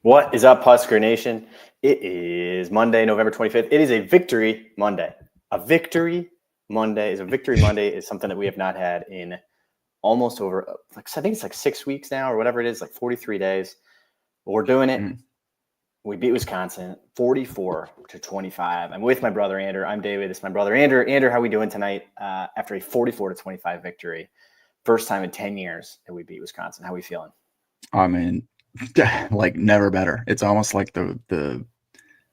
What is up, Husker Nation? It is Monday, November 25th. It is a victory Monday. A victory Monday is something that we have not had in almost over, I think it's like 6 weeks now or whatever it is, like 43 days. But we're doing it. We beat Wisconsin 44-25. I'm with my brother, Andrew. I'm David. This is my brother, Andrew. Andrew, how are we doing tonight after a 44-25 victory? First time in 10 years that we beat Wisconsin. How are we feeling? I mean, like never better. It's almost like the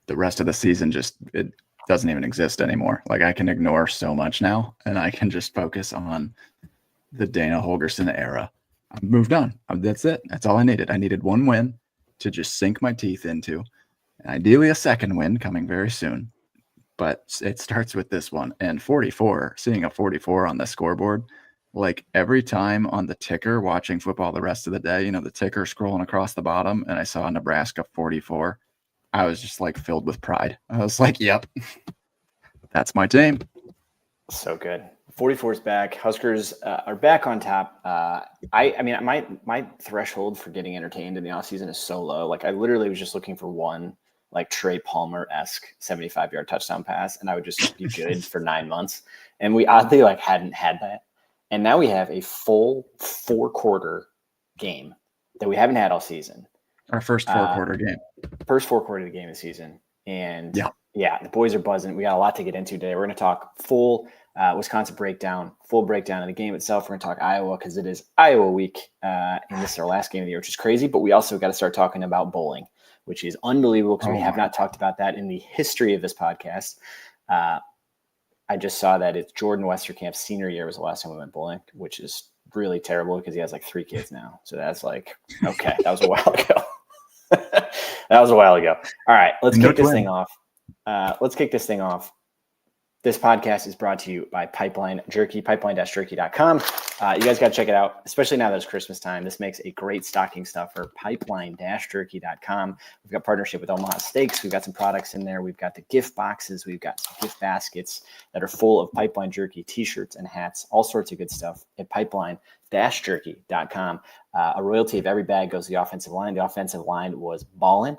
rest of the season it doesn't even exist anymore. Like I can ignore so much now, and I can just focus on the Dana Holgorsen era. I've moved on. That's it. That's all I needed. I needed one win to just sink my teeth into, and ideally a second win coming very soon. But it starts with this one, and 44. Seeing a 44 on the scoreboard. Like every time on the ticker watching football the rest of the day, the ticker scrolling across the bottom and I saw Nebraska 44, I was just like filled with pride. I was like, yep, that's my team. So good. 44 is back. Huskers are back on top. I mean, my threshold for getting entertained in the offseason is so low. Like I literally was just looking for one like Trey Palmer-esque 75-yard touchdown pass, and I would just be good for 9 months. And we oddly hadn't had that. And now we have a full 4-quarter game that we haven't had all season. Our first 4-quarter game. First 4-quarter of the game of the season. And yeah, the boys are buzzing. We got a lot to get into today. We're going to talk full Wisconsin breakdown, full breakdown of the game itself. We're going to talk Iowa because it is Iowa week. And this is our last game of the year, which is crazy. But we also got to start talking about bowling, which is unbelievable because we have not talked about that in the history of this podcast. I just saw that it's Jordan Westerkamp's senior year was the last time we went bowling, which is really terrible because he has like 3 kids now. So that's like, okay, that was a while ago. That was a while ago. All right, let's kick this thing off. This podcast is brought to you by Pipeline Jerky, pipeline-jerky.com. You guys got to check it out, especially now that it's Christmas time. This makes a great stocking stuffer, pipeline-jerky.com. We've got partnership with Omaha Steaks. We've got some products in there. We've got the gift boxes. We've got some gift baskets that are full of Pipeline Jerky t-shirts and hats, all sorts of good stuff at pipeline-jerky.com. A royalty of every bag goes to the offensive line. The offensive line was balling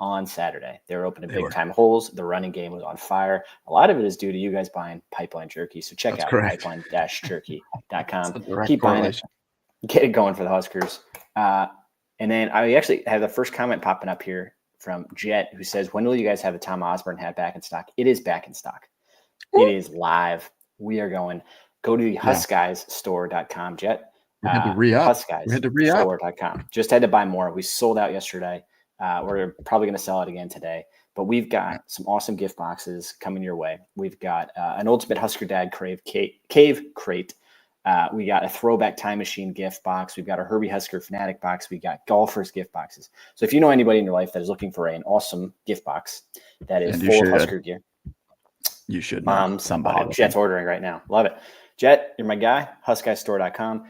on Saturday. They were opening big-time holes. The running game was on fire. A lot of it is due to you guys buying Pipeline Jerky. So check out pipeline-jerky.com. Keep buying it. Get it going for the Huskers. And then I actually have the first comment popping up here from Jet, who says, when will you guys have the Tom Osborne hat back in stock? It is back in stock. It is live. We are going. Go to the HuskGuysStore.com, Jet. We had to re-up. HuskGuysStore.com. Just had to buy more. We sold out yesterday. We're probably going to sell it again today, but we've got some awesome gift boxes coming your way. We've got an Ultimate Husker Dad Cave Crate. We got a Throwback Time Machine gift box. We've got a Herbie Husker Fanatic box. We got Golfers gift boxes. So if you know anybody in your life that is looking for an awesome gift box that is full of Husker gear, you should know somebody. Jet's ordering right now. Love it. Jet, you're my guy. HuskGuysStore.com.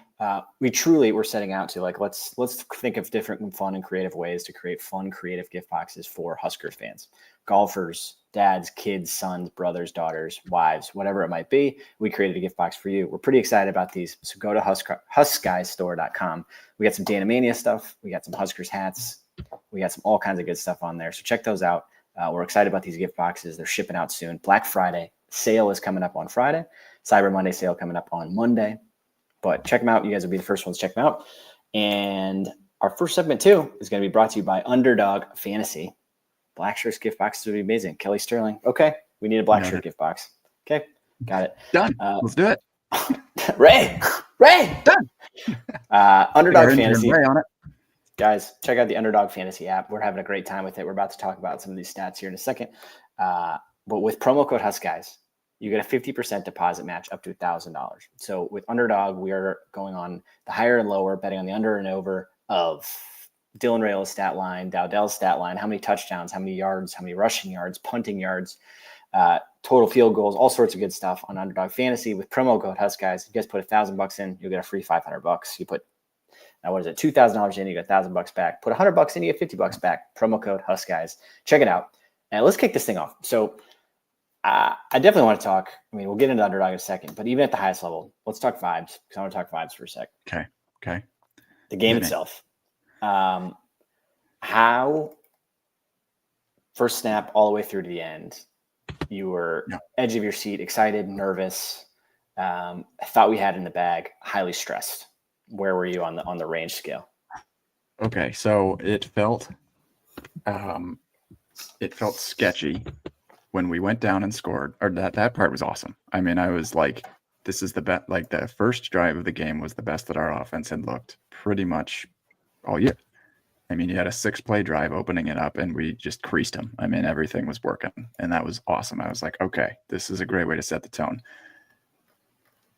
We're setting out to let's think of different fun and creative ways to create fun, creative gift boxes for Huskers fans, golfers, dads, kids, sons, brothers, daughters, wives, whatever it might be. We created a gift box for you. We're pretty excited about these. So go to HuskGuysStore.com. We got some Dana Mania stuff. We got some Huskers hats. We got some all kinds of good stuff on there. So check those out. We're excited about these gift boxes. They're shipping out soon. Black Friday sale is coming up on Friday. Cyber Monday sale coming up on Monday. But check them out. You guys will be the first ones to check them out. And our first segment, too, is going to be brought to you by Underdog Fantasy. Black shirts gift boxes would be amazing. Kelly Sterling. Okay, we need a black shirt gift box. Okay, got it. Done. Let's do it. Ray. Done. Underdog Fantasy. Ray on it. Guys, check out the Underdog Fantasy app. We're having a great time with it. We're about to talk about some of these stats here in a second. But with promo code HuskGuys, you get a 50% deposit match up to $1,000. So with Underdog, we are going on the higher and lower, betting on the under and over of Dylan Rayl's stat line, Dowdell's stat line, how many touchdowns, how many yards, how many rushing yards, punting yards, total field goals, all sorts of good stuff on Underdog Fantasy with promo code HuskGuys. You guys put $1,000 in, you'll get a free $500. You put $2,000 in, you get $1,000 back. Put $100 in, you get $50 back. Promo code HuskGuys. Check it out. And let's kick this thing off. So I definitely want to talk. I mean, we'll get into Underdog in a second, but even at the highest level, let's talk vibes because I want to talk vibes for a sec. Okay. The game itself. How how first snap all the way through to the end, you were edge of your seat, excited, nervous. I thought we had in the bag, highly stressed. Where were you on the range scale? Okay, so it felt sketchy when we went down and scored. Or that part was awesome. I mean, I was like, this is the best. Like the first drive of the game was the best that our offense had looked pretty much all year. I mean, you had a 6-play drive opening it up, and we just creased them. I mean, everything was working, and that was awesome. I was like, okay, this is a great way to set the tone.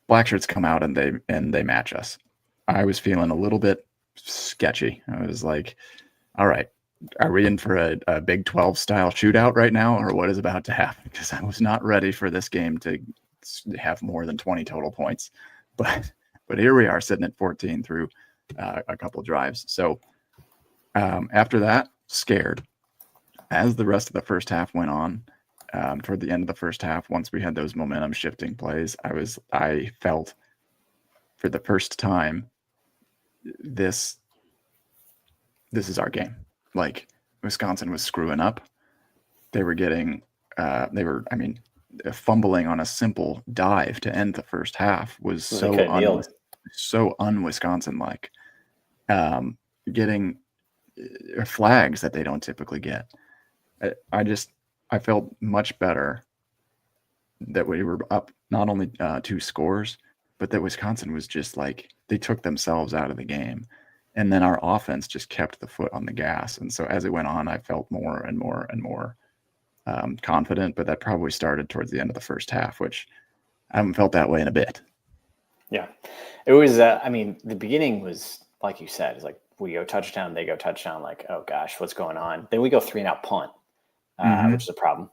Black shirts come out and they match us. I was feeling a little bit sketchy. I was like, all right, are we in for a Big 12 style shootout right now, or what is about to happen? Because I was not ready for this game to have more than 20 total points. But here we are sitting at 14 through a couple drives. So after that, scared. As the rest of the first half went on, toward the end of the first half, once we had those momentum shifting plays, I felt for the first time, this is our game. Like Wisconsin was screwing up. They were fumbling on a simple dive to end the first half was so un-Wisconsin like. Getting flags that they don't typically get. I felt much better that we were up not only 2 scores, but that Wisconsin was just like, they took themselves out of the game. And then our offense just kept the foot on the gas. And so as it went on, I felt more and more and more confident, but that probably started towards the end of the first half, which I haven't felt that way in a bit. Yeah. It was, the beginning was, like you said, it's like we go touchdown, they go touchdown, like, oh gosh, what's going on? Then we go 3-and-out punt, which is a problem.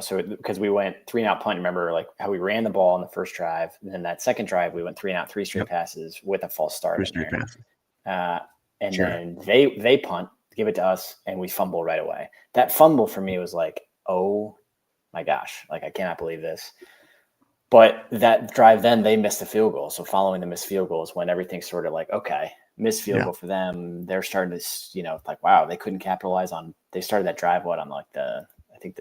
So because we went 3-and-out punt, remember like how we ran the ball on the first drive, and then that second drive we went 3-and-out, 3 straight passes with a false start. 3 straight passes. Then they punt, give it to us, and we fumble right away. That fumble for me was like, oh my gosh, like I cannot believe this. But that drive, then they missed the field goal. So following the missed field goal is when everything's sort of like, okay, missed field goal for them. They're starting to, like, wow, they couldn't capitalize on. They started that drive on like the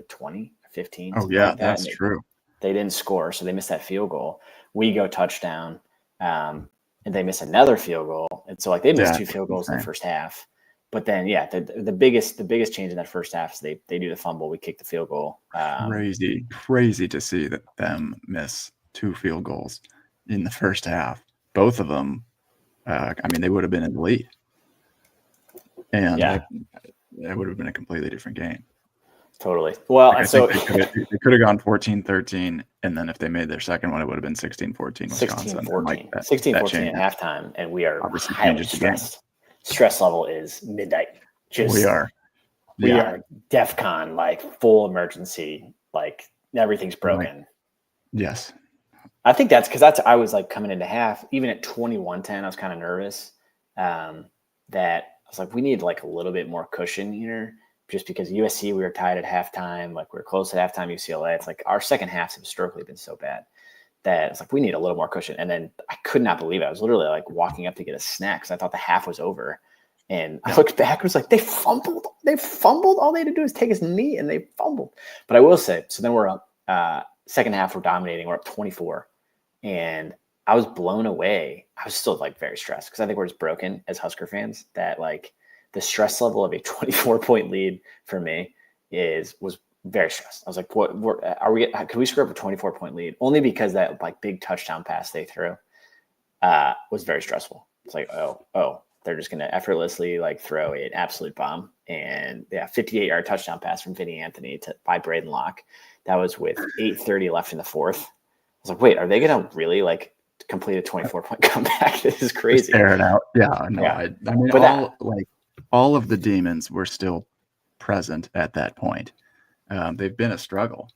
20, 15. Oh yeah, like that's true. They didn't score, so they missed that field goal. We go touchdown, and they miss another field goal, and so like they missed 2 field goals in the first half. But then, the biggest change in that first half is they do the fumble, we kick the field goal. Crazy to see them miss 2 field goals in the first half. Both of them, they would have been in the lead, and that would have been a completely different game. Totally. Well, like, so they could have gone 14-13, and then if they made their second one, it would have been 16-14 Wisconsin. 16-14 at halftime, and we are highly stressed. Stress level is midnight. We are DEFCON, like full emergency, like everything's broken. Yes. I think that's because I was like coming into half, even at 21-10, I was kind of nervous that I was like, we need like a little bit more cushion here. Just because USC, we were tied at halftime, like we were close at halftime. UCLA, it's like our second halves have historically been so bad that it's like we need a little more cushion. And then I could not believe it. I was literally like walking up to get a snack because I thought the half was over. And I looked back, it was like they fumbled. All they had to do is take his knee, and they fumbled. But I will say, so then we're up. Second half, we're dominating. We're up 24, and I was blown away. I was still like very stressed because I think we're just broken as Husker fans. That like the stress level of a 24-point lead for me was very stressed. I was like, "What are we? Could we screw up a 24-point lead?" Only because that like big touchdown pass they threw was very stressful. It's like, oh, they're just gonna effortlessly like throw an absolute bomb, and 58-yard touchdown pass from Vinny Anthony by Braden Locke. That was with 8:30 left in the fourth. I was like, wait, are they gonna really like complete a 24-point comeback? This is crazy. Just air it out. Yeah, no, yeah. I mean, all of the demons were still present at that point. They've been a struggle.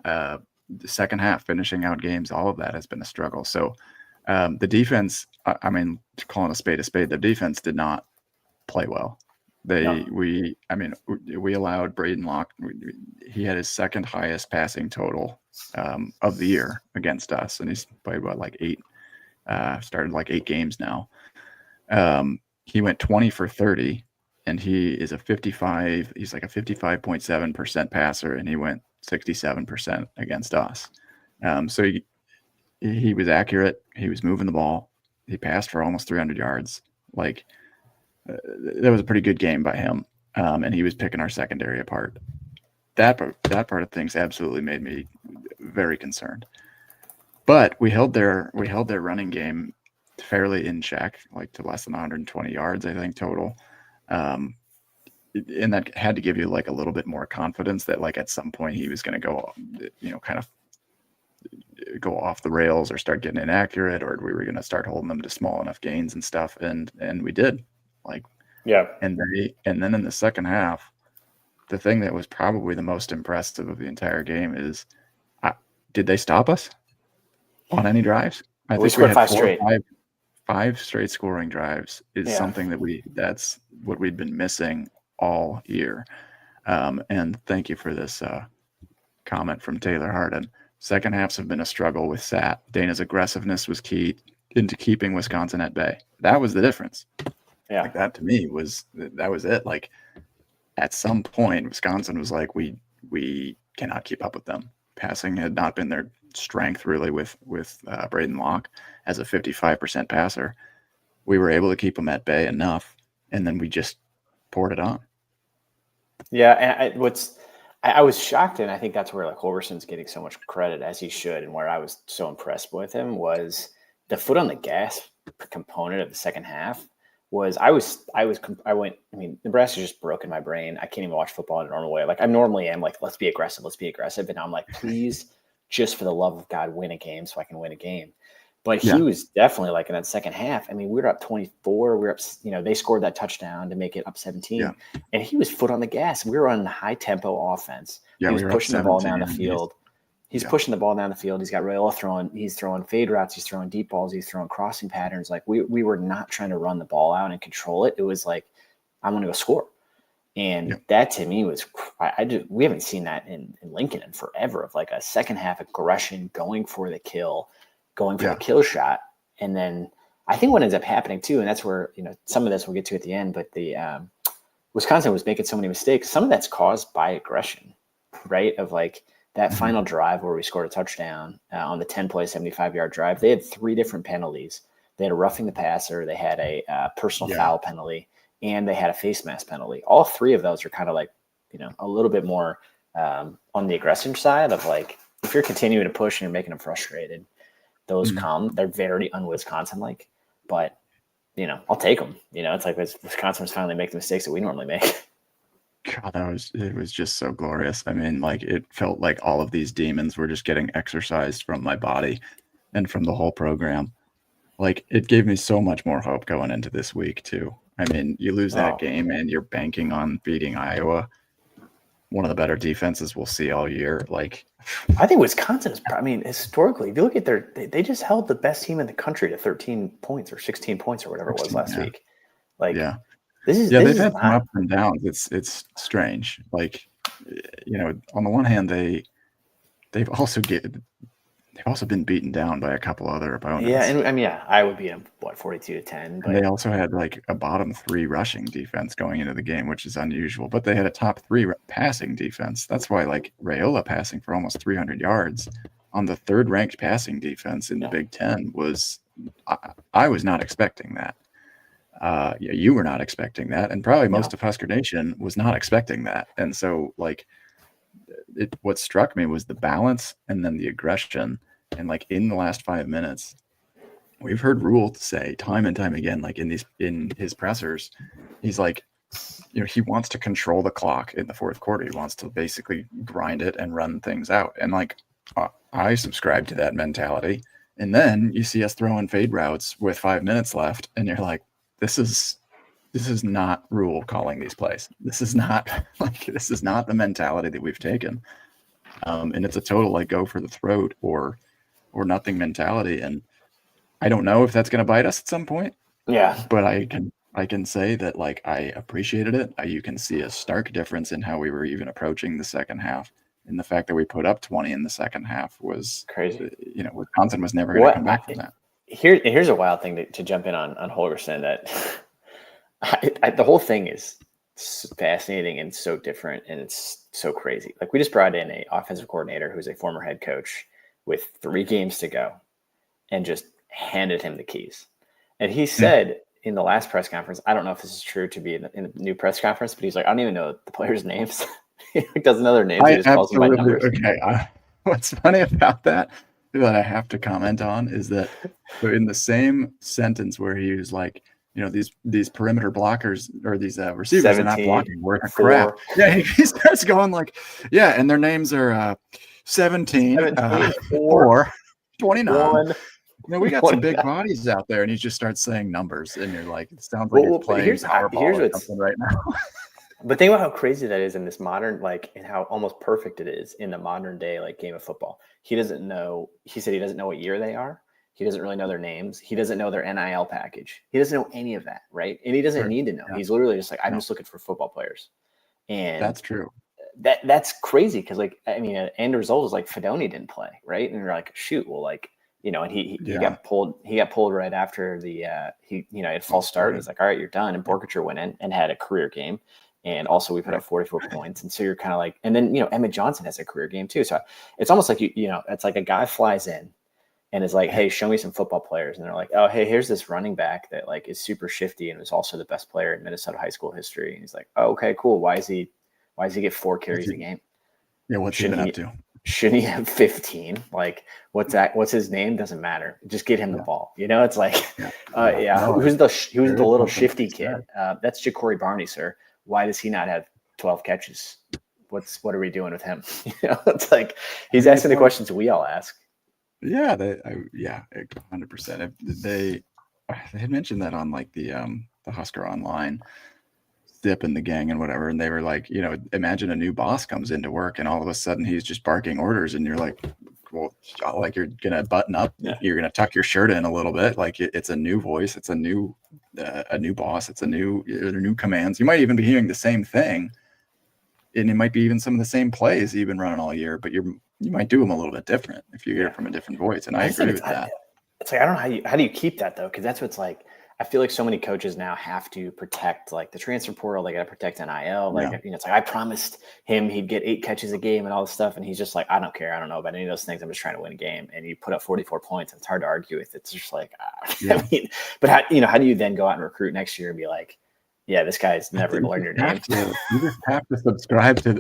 The second half, finishing out games, all of that has been a struggle. So the defense, calling a spade, the defense did not play well. We allowed Braden Locke. He had his second highest passing total of the year against us, and he's played started 8 games now. He went 20 for 30 and he is a 55. He's like a 55.7% passer, and he went 67% against us. So he was accurate. He was moving the ball. He passed for almost 300 yards. Like that was a pretty good game by him, and he was picking our secondary apart. That part of things absolutely made me very concerned. But we held their running game fairly in check, like to less than 120 yards, I think, total. And that had to give you like a little bit more confidence that like at some point he was going to go, kind of go off the rails or start getting inaccurate, or we were going to start holding them to small enough gains and stuff. And we did. Like, yeah. And then in the second half, the thing that was probably the most impressive of the entire game is, did they stop us on any drives? I think we had five straight scoring drives is something that's what we'd been missing all year. And thank you for this comment from Taylor Harden. Second halves have been a struggle with Sat. Dana's aggressiveness was key into keeping Wisconsin at bay. That was the difference. Yeah. Like that to me was it. Like at some point, Wisconsin was like, we cannot keep up with them. Passing had not been their strength really with Braden Locke as a 55% passer. We were able to keep them at bay enough, and then we just poured it on. Yeah, and I was shocked, and I think that's where like Holgerson's getting so much credit, as he should, and where I was so impressed with him was the foot on the gas component of the second half. Nebraska just broke in my brain. I can't even watch football in a normal way. Like I normally am like, let's be aggressive. And now I'm like, please, just for the love of God, win a game so I can win a game. But he was definitely like in that second half. I mean, we were up 24. We were up, they scored that touchdown to make it up 17. And he was foot on the gas. We were on high tempo offense. He was pushing the ball down the field. He's pushing the ball down the field. He's got Rayola he's throwing fade routes. He's throwing deep balls. He's throwing crossing patterns. Like we were not trying to run the ball out and control it. It was like, I'm going to go score. And that to me was, we haven't seen that in Lincoln in forever, of like a second half aggression, going for the kill, going for the kill shot. And then I think what ends up happening too, and that's where, some of this we'll get to at the end, but the Wisconsin was making so many mistakes. Some of that's caused by aggression, right? Of like, that final drive where we scored a touchdown on the 10-play, 75-yard drive, they had 3 different penalties. They had a roughing the passer, they had a personal foul penalty, and they had a face mask penalty. All 3 of those are kind of like, a little bit more on the aggressive side of like, if you're continuing to push and you're making them frustrated, those they're very un-Wisconsin-like. But, I'll take them. It's like Wisconsin was finally making the mistakes that we normally make. God, it was just so glorious. I mean, like it felt like all of these demons were just getting exorcised from my body and from the whole program. Like it gave me so much more hope going into this week too. I mean, you lose that game and you're banking on beating Iowa, one of the better defenses we'll see all year. Like I think Wisconsin is, historically, if you look at they just held the best team in the country to 13 points or 16 points or whatever it was last week. Like, they've had some ups and downs. It's strange. Like, on the one hand, they've also been beaten down by a couple other opponents. Yeah, and Iowa beat them 42-10. But and they also had like a bottom 3 rushing defense going into the game, which is unusual. But they had a top 3 passing defense. That's why like Rayola passing for almost 300 yards on the 3rd ranked passing defense in the Big Ten was. I was not expecting that. You were not expecting that, and probably most of Husker Nation was not expecting that. And so, like, what struck me was the balance and then the aggression. And like in the last 5 minutes, we've heard Rule say time and time again, like in his pressers, he's like, he wants to control the clock in the 4th quarter. He wants to basically grind it and run things out. And like, I subscribe to that mentality. And then you see us throwing fade routes with 5 minutes left, and you're like, this is not Rule calling these plays. This is not the mentality that we've taken. And it's a total like go for the throat or nothing mentality. And I don't know if that's going to bite us at some point. Yeah. But I can say that like I appreciated it. You can see a stark difference in how we were even approaching the second half. And the fact that we put up 20 in the second half was crazy. Wisconsin was never going to come back from that. Here's a wild thing to jump in on Holgerson, that the whole thing is fascinating and so different, and it's so crazy. Like we just brought in a offensive coordinator who's a former head coach with 3 games to go and just handed him the keys. And he said in the last press conference, I don't know if this is true to be in the new press conference, but he's like, I don't even know the players' names. He doesn't know their names. He just calls them by numbers. Okay. What's funny about that I have to comment on is that in the same sentence where he was like, these perimeter blockers or these receivers are not 17, blocking worth of 4. crap. Yeah, he starts going like, yeah, and their names are 17, 4, 29. 1. We got some big bodies out there, and he just starts saying numbers, and you're like, it sounds like you're playing Powerball or something right now. But think about how crazy that is in this modern, like, and how almost perfect it is in the modern day, like, game of football. He doesn't know. He said he doesn't know what year they are. He doesn't really know their names. He doesn't know their NIL package. He doesn't know any of that, right? And he doesn't need to know. Yeah. He's literally just like, I'm just looking for football players. And that's true. That's crazy because, like, I mean, end result is like Fedoni didn't play, right? And you're like, shoot, well, like, and he got pulled. He got pulled right after the he had false start. It's like, all right, you're done. And Borkacher went in and had a career game. And also we put up 44 points. And so you're kind of like, and then, Emmett Johnson has a career game too. So it's almost like, it's like a guy flies in and is like, hey, show me some football players. And they're like, oh, hey, here's this running back that like is super shifty and was also the best player in Minnesota high school history. And he's like, oh, okay, cool. Why does he get 4 carries a game? Yeah. What's he up to? Shouldn't he have 15? Like, what's his name? Doesn't matter. Just get him the ball. It's like, who's the little shifty kid? That's Ja'Cory Barney, sir. Why does he not have 12 catches? What are we doing with him? It's like he's asking the questions we all ask. Yeah, 100%. They had mentioned that on like the Husker Online dip in the gang and whatever, and they were like, imagine a new boss comes into work and all of a sudden he's just barking orders, and you're like, well, like you're gonna button up, you're gonna tuck your shirt in a little bit, like it's a new voice, it's a new boss, it's new commands. You might even be hearing the same thing, and it might be even some of the same plays you've been running all year, but you might do them a little bit different if you hear it from a different voice. And I agree with that. It's like, I don't know how do you keep that though, because that's what's like. I feel like so many coaches now have to protect like the transfer portal. They got to protect NIL. Like, it's like, I promised him he'd get 8 catches a game and all this stuff. And he's just like, I don't care. I don't know about any of those things. I'm just trying to win a game. And you put up 44 points. And it's hard to argue with. It's just like, I mean, but how do you then go out and recruit next year and be like, yeah, this guy's never going to learn your name. You just have to subscribe to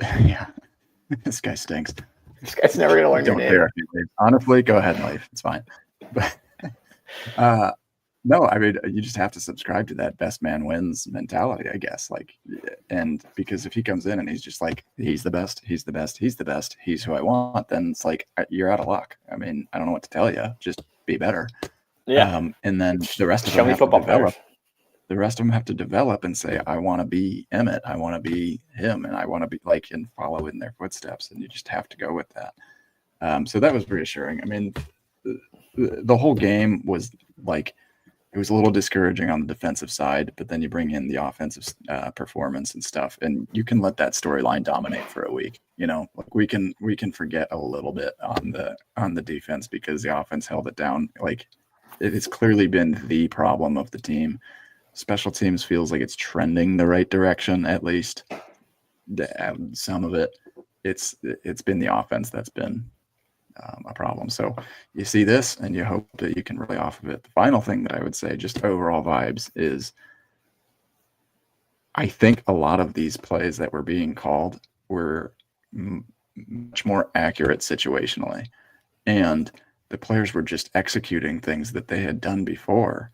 this guy stinks. This guy's never going to learn your name. Honestly, go ahead and leave. It's fine. But, no, I mean, you just have to subscribe to that best man wins mentality, I guess. Like, and because if he comes in and he's just like, he's the best, he's the best, he's the best, he's who I want, then it's like, you're out of luck. I mean, I don't know what to tell you. Just be better. Yeah. And then the rest of them have to develop. The rest of them have to develop and say, I want to be Emmett. I want to be him. And I want to be like, and follow in their footsteps. And you just have to go with that. So that was reassuring. I mean, the whole game was like, it was a little discouraging on the defensive side, but then you bring in the offensive performance and stuff, and you can let that storyline dominate for a week. Like we can forget a little bit on the defense because the offense held it down. Like it has clearly been the problem of the team. Special teams feels like it's trending the right direction, at least. Some of it, it's been the offense that's been a problem. So you see this and you hope that you can rely off of it. The final thing that I would say, just overall vibes, is I think a lot of these plays that were being called were much more accurate situationally, and the players were just executing things that they had done before,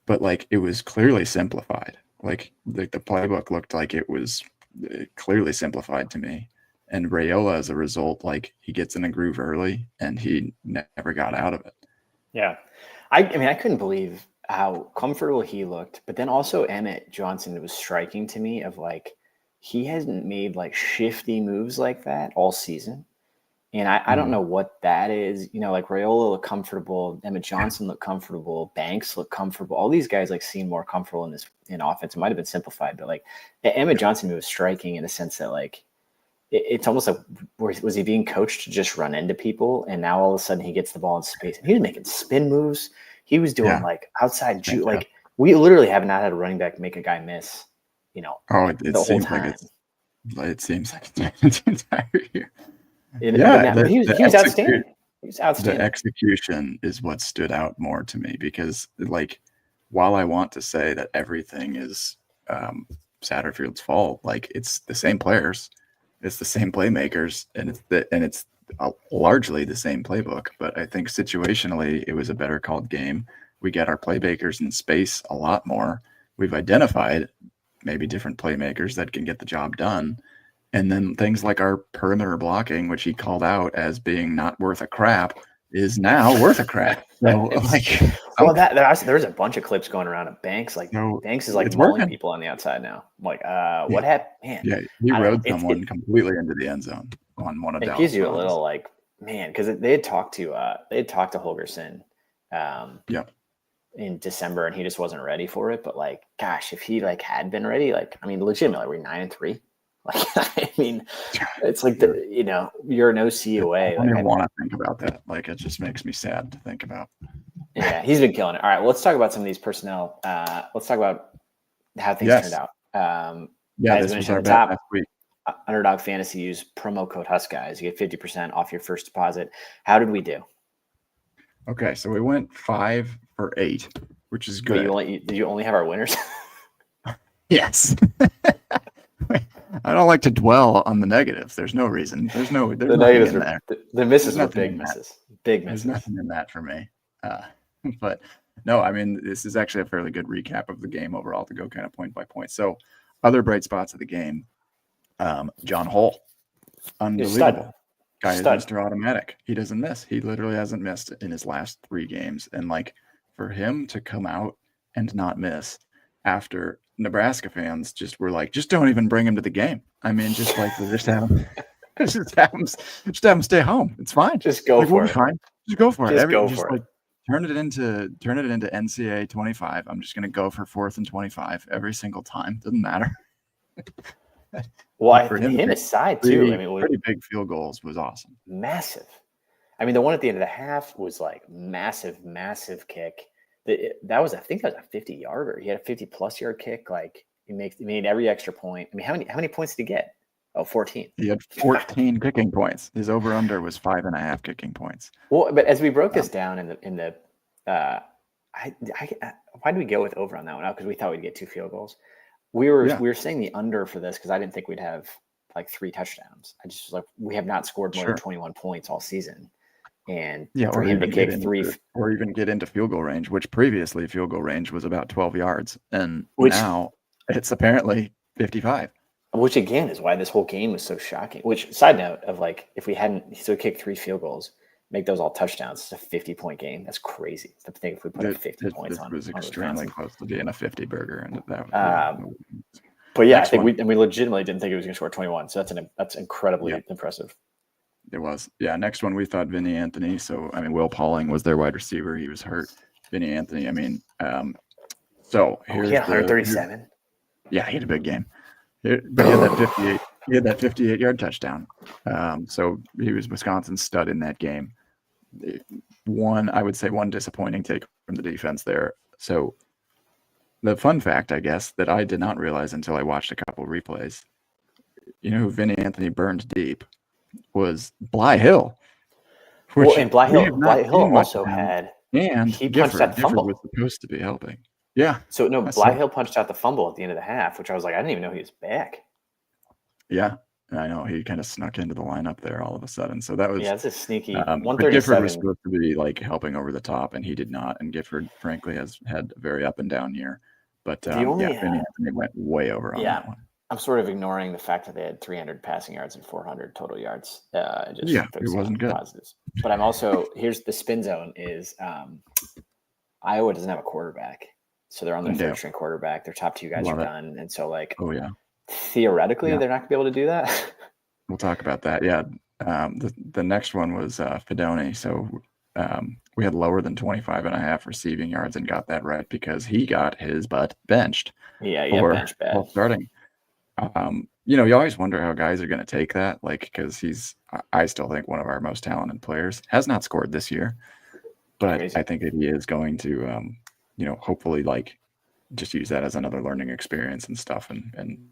but like it was clearly simplified. Like the playbook looked like it was clearly simplified to me. And Raiola, as a result, like he gets in a groove early and he never got out of it. Yeah. I mean, I couldn't believe how comfortable he looked, but then also Emmett Johnson was striking to me of like, he hasn't made like shifty moves like that all season. And I don't know what that is. Like Raiola looked comfortable. Emmett Johnson looked comfortable. Banks looked comfortable. All these guys like seem more comfortable in offense. It might've been simplified, but like the Emmett Johnson move was striking in the sense that like, it's almost like, was he being coached to just run into people? And now all of a sudden he gets the ball in space and he was making spin moves. He was doing like outside like we literally have not had a running back make a guy miss it the whole seems like time. it seems like the entire year. But he was outstanding. He was outstanding. The execution is what stood out more to me because, like, while I want to say that everything is Satterfield's fault, like it's the same players, it's the same playmakers, and it's largely the same playbook. But I think situationally, it was a better called game. We get our playmakers in space a lot more. We've identified maybe different playmakers that can get the job done. And then things like our perimeter blocking, which he called out as being not worth a crap, is now worth a crap. So, like, well, there's a bunch of clips going around of Banks. Like, Banks is like mauling people on the outside now. I'm like, what happened? Man, yeah, he rode someone completely into the end zone on one of Dallas. It gives you a little like, man, because they had talked to Holgerson, in December, and he just wasn't ready for it. But like, gosh, if he like had been ready, like, I mean, legitimately, we're 9-3. Like, I mean, it's like you're an OC away. I don't even want to think about that. Like, it just makes me sad to think about. Yeah, he's been killing it. All right, well, let's talk about some of these personnel. Let's talk about how things turned out. This was our bet last week. Underdog Fantasy, use promo code HUSKGUYS. You get 50% off your first deposit. How did we do? Okay, so we went 5 for 8, which is good. Wait, did you only have our winners? Yes. I don't like to dwell on the negatives. There's no reason. There's the negatives in there. The misses were big misses. Big misses. There's nothing in that for me. But no, I mean, this is actually a fairly good recap of the game overall to go kind of point by point. So, other bright spots of the game. John Hull, unbelievable. Guy is Mr. Automatic. He doesn't miss. He literally hasn't missed in his last 3 games. And like, for him to come out and not miss after Nebraska fans just were like, just don't even bring him to the game. I mean, just have him stay home. It's fine. Just go for it. Fine. Just go for it. Just go for it. Turn it into NCAA 25. I'm just gonna go for 4th and 25 every single time. Doesn't matter. Well, for him aside too. I mean, pretty big field goals was awesome. Massive. I mean, the one at the end of the half was like massive kick. That was a 50-yarder. He had a 50+ yard kick. Like, he made every extra point. I mean, how many points did he get? Oh, 14. He had 14 kicking points. His over under was 5.5 kicking points. Well, but as we broke this down why did we go with over on that one? Because we thought we'd get 2 field goals. We were saying the under for this because I didn't think we'd have like 3 touchdowns. I just was like, we have not scored more than 21 points all season. And for him to kick 3 or even get into field goal range, which previously field goal range was about 12 yards. And now it's apparently 55. Which again is why this whole game was so shocking. Which, side note of like, if we hadn't kicked 3 field goals, make those all touchdowns, it's a 50-point game. That's crazy. I think if we put up 50 points on, it was extremely close to being a 50 burger, and that. But yeah, I think we legitimately didn't think it was going to score 21. So that's incredibly impressive. It was. Yeah. Next one, we thought Vinny Anthony. So, I mean, Will Pauling was their wide receiver. He was hurt. Vinny Anthony, I mean, so here's he had 137. Yeah, he had a big game. But he had that 58. He had that 58-yard touchdown. So he was Wisconsin's stud in that game. I would say one disappointing take from the defense there. So the fun fact, I guess, that I did not realize until I watched a couple of replays, you know who Vinny Anthony burned deep was Bly Hill. And Bly Hill also had, and he punched out the fumble. Was supposed to be helping. Yeah. So no, Bly Hill punched out the fumble at the end of the half, which I was like, I didn't even know he was back. Yeah. I know he kind of snuck into the lineup there all of a sudden. So that was that's a sneaky 137. Gifford was supposed to be like helping over the top, and he did not. And Gifford, frankly, has had a very up and down year. But Vinny Anthony went way over on that one. I'm sort of ignoring the fact that they had 300 passing yards and 400 total yards. It wasn't good. Positives. But I'm also, here's the spin zone is Iowa doesn't have a quarterback. So they're on their 3rd string quarterback. Their top 2 guys are done. And so like, theoretically, they're not going to be able to do that. We'll talk about that. Yeah. The next one was Fedoni. So we had lower than 25.5 receiving yards and got that right because he got his butt benched. Yeah, he got benched bad. Starting. You always wonder how guys are going to take that, like, because I still think one of our most talented players. Has not scored this year, but I think that he is going to, hopefully, like, just use that as another learning experience and stuff, and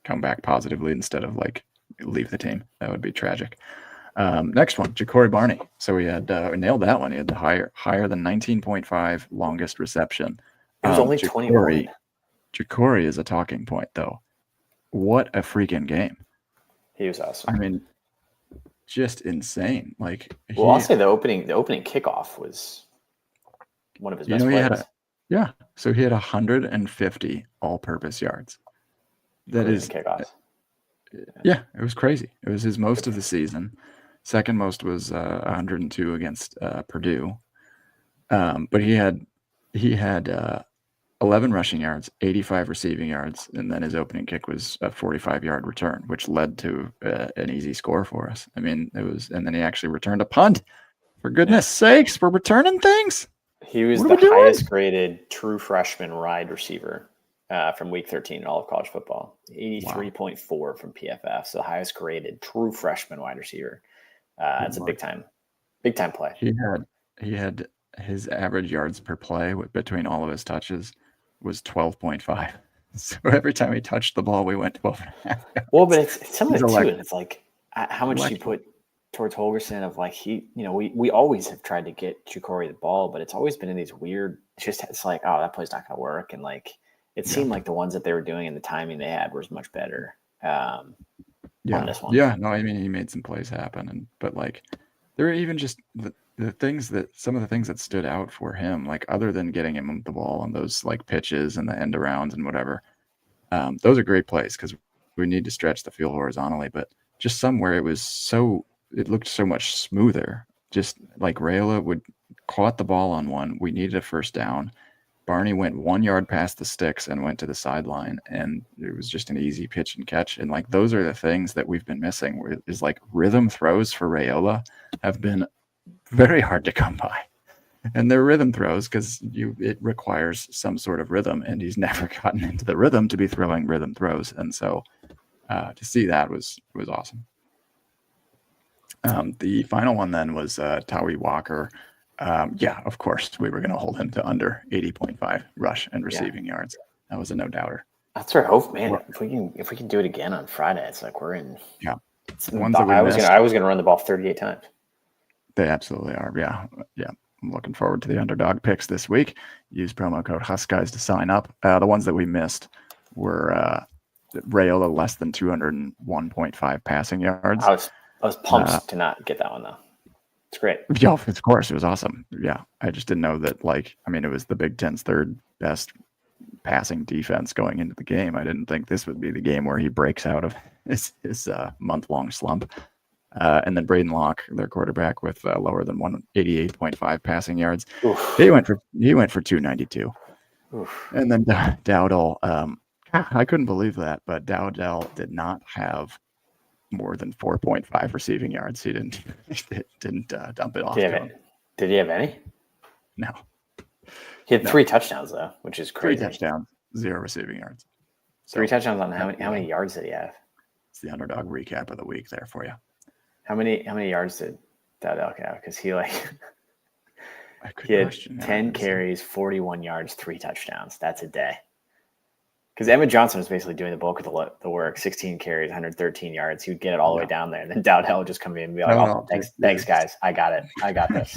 come back positively instead of like leave the team. That would be tragic. Next one, Ja'Cory Barney. So we had we nailed that one. He had the higher than 19.5 longest reception. It was only 21. Ja'Cory is a talking point though. What a freaking game! He was awesome. I mean, just insane. Like, well, I'll say the opening kickoff was one of his best plays. So he had 150 all-purpose yards. That is kickoffs. Yeah, it was crazy. It was his most of the season. Second most was 102 against Purdue. But he had 11 rushing yards, 85 receiving yards, and then his opening kick was a 45-yard return, which led to an easy score for us. I mean, and then he actually returned a punt. For goodness sakes, we're returning things. He was the highest graded true freshman wide receiver from week 13 in all of college football. 83.4 from PFF. So the highest graded true freshman wide receiver. It's a big time play. He had his average yards per play between all of his touches was 12.5. So every time he touched the ball, we went 12.5. Well, but it's some of it too. And it's like, how much do you put towards Holgerson of like, we always have tried to get Ja'Cory the ball, but it's always been in these weird, it's like, oh, that play's not going to work. And like, it seemed like the ones that they were doing and the timing they had was much better on this one. Yeah, no, I mean, he made some plays happen. But like, there were even just some of the things that stood out for him, like other than getting him the ball on those like pitches and the end arounds and whatever, those are great plays because we need to stretch the field horizontally, but just somewhere it looked so much smoother. Just like Rayola caught the ball on one. We needed a first down. Barney went 1 yard past the sticks and went to the sideline, and it was just an easy pitch and catch. And like, those are the things that we've been missing, is like rhythm throws for Rayola have been very hard to come by. And they're rhythm throws because it requires some sort of rhythm, and he's never gotten into the rhythm to be throwing rhythm throws. And so to see that was awesome. The final one then was Tawi Walker. Of course, we were going to hold him to under 80.5 rush and receiving yards. That was a no doubter. That's our hope, man. If we can do it again on Friday, it's like we're in. Yeah, I was going to run the ball 38 times. They absolutely are. Yeah. I'm looking forward to the underdog picks this week. Use promo code HuskGuys to sign up. The ones that we missed were Rayola less than 201.5 passing yards. I was pumped to not get that one though. It's great. Yeah, of course, it was awesome. Yeah, I just didn't know that. Like, I mean, it was the Big Ten's third best passing defense going into the game. I didn't think this would be the game where he breaks out of his month-long slump. And then Braden Locke, their quarterback, with lower than 188.5 passing yards. Oof. He went for 292. Oof. And then Dowdle, I couldn't believe that, but Dowdle did not have more than 4.5 receiving yards. He didn't dump it off. Did he have any? No. He had 3 touchdowns though, which is crazy. 3 touchdowns, 0 receiving yards. So, 3 touchdowns on how many yards did he have? It's the underdog recap of the week there for you. How many yards did Dowdle have? Because he had 10 carries, 41 yards, 3 touchdowns. That's a day. Because Emmett Johnson was basically doing the bulk of the work, 16 carries, 113 yards. He would get it all the way down there. And then Dowdle would just come in and be like, thanks, guys. I got it. I got this.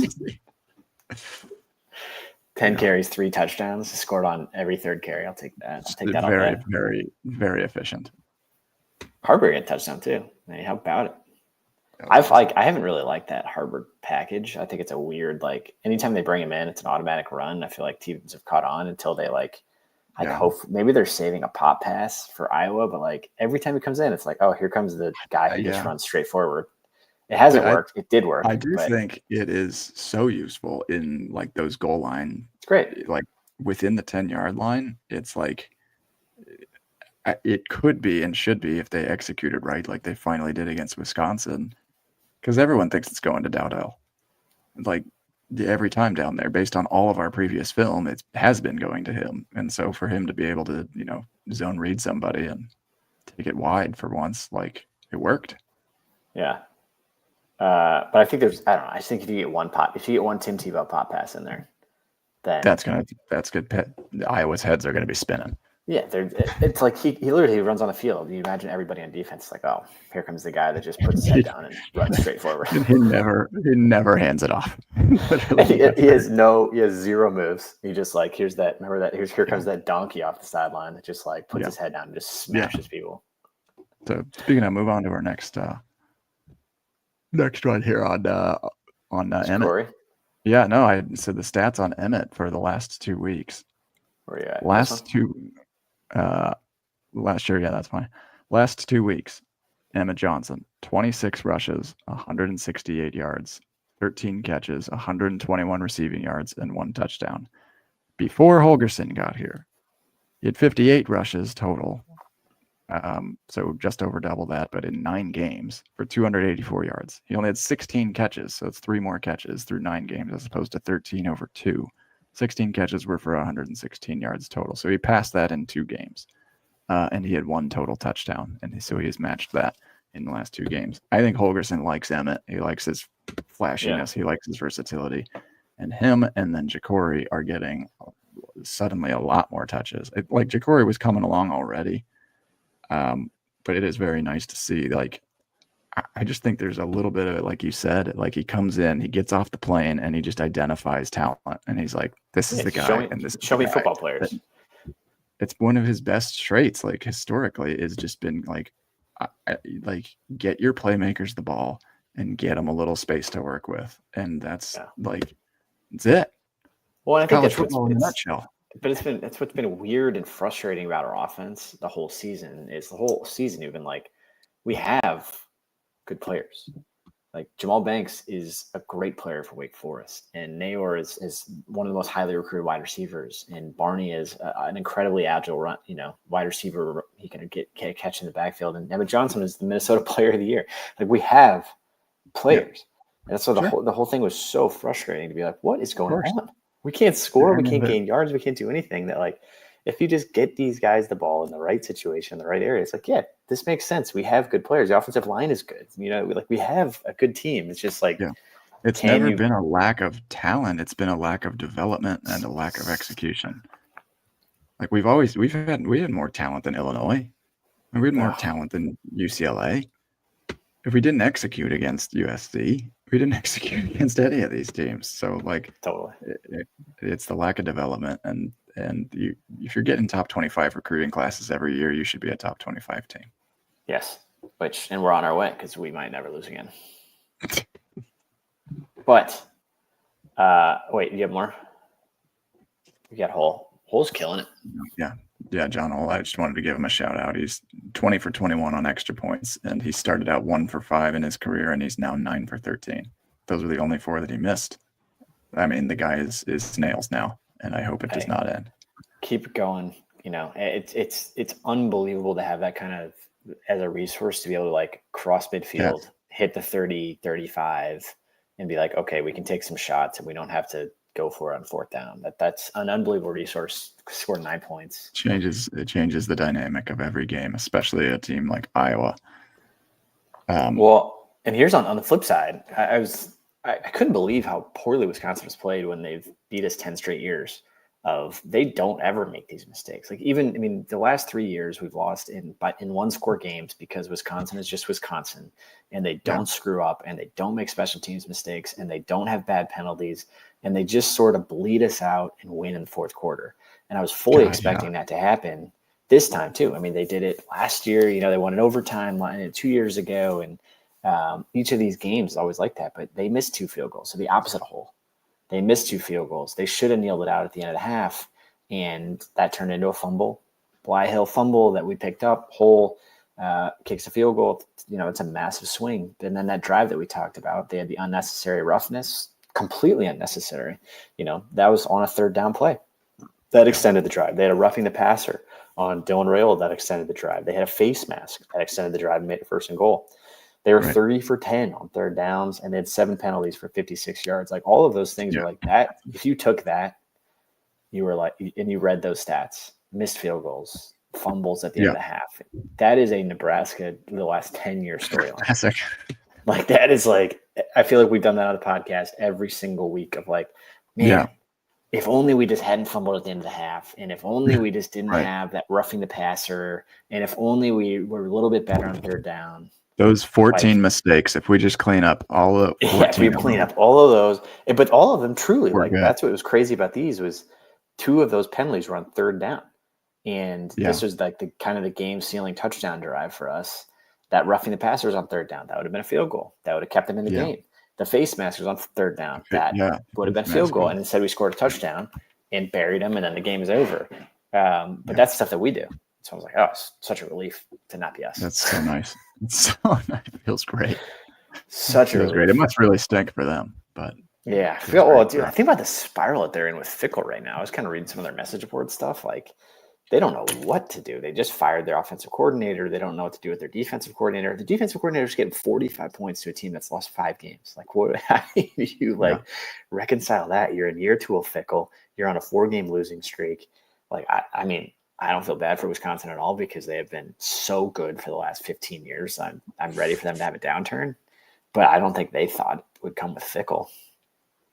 10 carries, 3 touchdowns. Scored on every third carry. I'll take that. I'll take that all day. Very, very efficient. Harburg had a touchdown too. Man, how about it? I haven't really liked that Harburg package. I think it's a weird, like, anytime they bring him in, it's an automatic run. I feel like teams have caught on until they hope maybe they're saving a pop pass for Iowa, but like every time he comes in, it's like, oh, here comes the guy who just runs straight forward. It hasn't worked. It did work. I do think it is so useful in like those goal line. It's great. Like within the 10-yard line, it's like it could be and should be if they executed right, like they finally did against Wisconsin, because everyone thinks it's going to Dowdle. Like every time down there, based on all of our previous film, it has been going to him. And so for him to be able to, zone read somebody and take it wide for once, like it worked. Yeah. But I think I don't know. I think if you get one Tim Tebow pop pass in there, then that's good. Iowa's heads are gonna be spinning. yeah, it's like he literally runs on the field. You imagine everybody on defense like, oh, here comes the guy that just puts his head down and runs straight forward. And he never hands it off. And he has zero moves. He just like here comes that donkey off the sideline that just like puts his head down and just smashes people. So speaking of, move on to our next one here on Emmett. Yeah, no, I said the stats on Emmett for the last 2 weeks. Where you at? Last year, yeah, that's fine. Last 2 weeks, Emmett Johnson, 26 rushes, 168 yards, 13 catches, 121 receiving yards, and 1 touchdown. Before Holgerson got here, he had 58 rushes total, so just over double that, but in 9 games for 284 yards. He only had 16 catches, so it's 3 more catches through 9 games as opposed to 13 over 2. 16 catches were for 116 yards total, so he passed that in 2 games, and he had 1 total touchdown, and so he has matched that in the last 2 games. I think Holgerson likes Emmett. He likes his flashiness. He likes his versatility, and him and then Jacory are getting suddenly a lot more touches. Like Jacory was coming along already. But it is very nice to see. Like, I just think there's a little bit of it, like you said, like he comes in, he gets off the plane, and he just identifies talent, and he's like, "This is the guy." Show me football players. It's one of his best traits, like historically, is just been like get your playmakers the ball and get them a little space to work with, and that's it's it. Well, I think that's football in a nutshell. But that's what's been weird and frustrating about our offense the whole season you've been like, we have good players. Like Jamal Banks is a great player for Wake Forest, and Nayor is one of the most highly recruited wide receivers, and Barney is an incredibly agile wide receiver. He can get catch in the backfield, and Emmett Johnson is the Minnesota Player of the Year. Like we have players. Yeah. And so the whole thing was so frustrating to be like, what is going on? We can't score. We can't gain yards. We can't do anything. That like, if you just get these guys the ball in the right situation, in the right area, it's like, yeah, this makes sense. We have good players. The offensive line is good. We have a good team. It's just like, it's never been a lack of talent. It's been a lack of development and a lack of execution. Like we had more talent than Illinois, and we had more talent than UCLA. If we didn't execute against USC, we didn't execute against any of these teams. So like totally, it's the lack of development, and if you're getting top 25 recruiting classes every year, you should be a top 25 team. Yes, and we're on our way because we might never lose again. But wait, you have more? We got Hull's killing it. Yeah, John Hull. I just wanted to give him a shout out. He's 20 for 21 on extra points, and he started out 1 for 5 in his career, and he's now 9 for 13. Those were the only 4 that he missed. I mean, the guy is nails now, and I hope it does not end. Keep going. It's unbelievable to have that kind of as a resource to be able to like cross midfield, hit the 30, 35, and be like, okay, we can take some shots, and we don't have to go for it on 4th down. That's an unbelievable resource. Scored 9 points. It changes the dynamic of every game, especially a team like Iowa. Well, and here's on the flip side, I couldn't believe how poorly Wisconsin has played when they've beat us 10 straight years. They don't ever make these mistakes. Like the last 3 years we've lost in 1-score games because Wisconsin is just Wisconsin, and they don't screw up, and they don't make special teams mistakes, and they don't have bad penalties, and they just sort of bleed us out and win in the 4th quarter. And I was fully expecting that to happen this time too. I mean, they did it last year. They won an overtime 2 years ago, and each of these games is always like that. But they missed 2 field goals, so the opposite of Hull. They missed 2 field goals. They should have nailed it out at the end of the half, and that turned into a fumble. Blyhill fumble that we picked up. Hull kicks a field goal. It's a massive swing. And then that drive that we talked about, they had the unnecessary roughness, completely unnecessary. That was on a 3rd down play. That extended the drive. They had a roughing the passer on Dylan Rayola that extended the drive. They had a face mask that extended the drive and made it 1st and goal. They were 30 for 10 on 3rd downs, and they had 7 penalties for 56 yards. Like all of those things are like that. If you took that, you were like, and you read those stats, missed field goals, fumbles at the end of the half. That is a Nebraska the last 10-year storyline. Like that is like, I feel like we've done that on the podcast every single week of like, man, if only we just hadn't fumbled at the end of the half, and if only we just didn't Right. have that roughing the passer, and if only we were a little bit better on third down. Those 14 mistakes, if we just clean up all the 14 if we clean up all of those, but all of them truly, we're like good. that's what was crazy about these was 2 of those penalties were on third down. And this was like the kind of the game sealing touchdown drive for us. That roughing the passer was on third down. That would have been a field goal. That would have kept them in the game. The face mask was on third down. That would have been a field goal. And instead we scored a touchdown and buried them, and then the game is over. But that's stuff that we do. So I was like, oh, it's such a relief to not be us. That's so nice. It's so nice. It feels great. Such a relief. Great. It must really stink for them, but yeah. I think about the spiral that they're in with Fickle right now. I was kind of reading some of their message board stuff. Like, they don't know what to do. They just fired their offensive coordinator. They don't know what to do with their defensive coordinator. The defensive coordinator is getting 45 points to a team that's lost 5 games. Like, what? How do you reconcile that? You're in year 2 of Fickle. You're on a 4-game losing streak. Like, I mean, I don't feel bad for Wisconsin at all because they have been so good for the last 15 years. I'm ready for them to have a downturn, but I don't think they thought it would come with Fickle.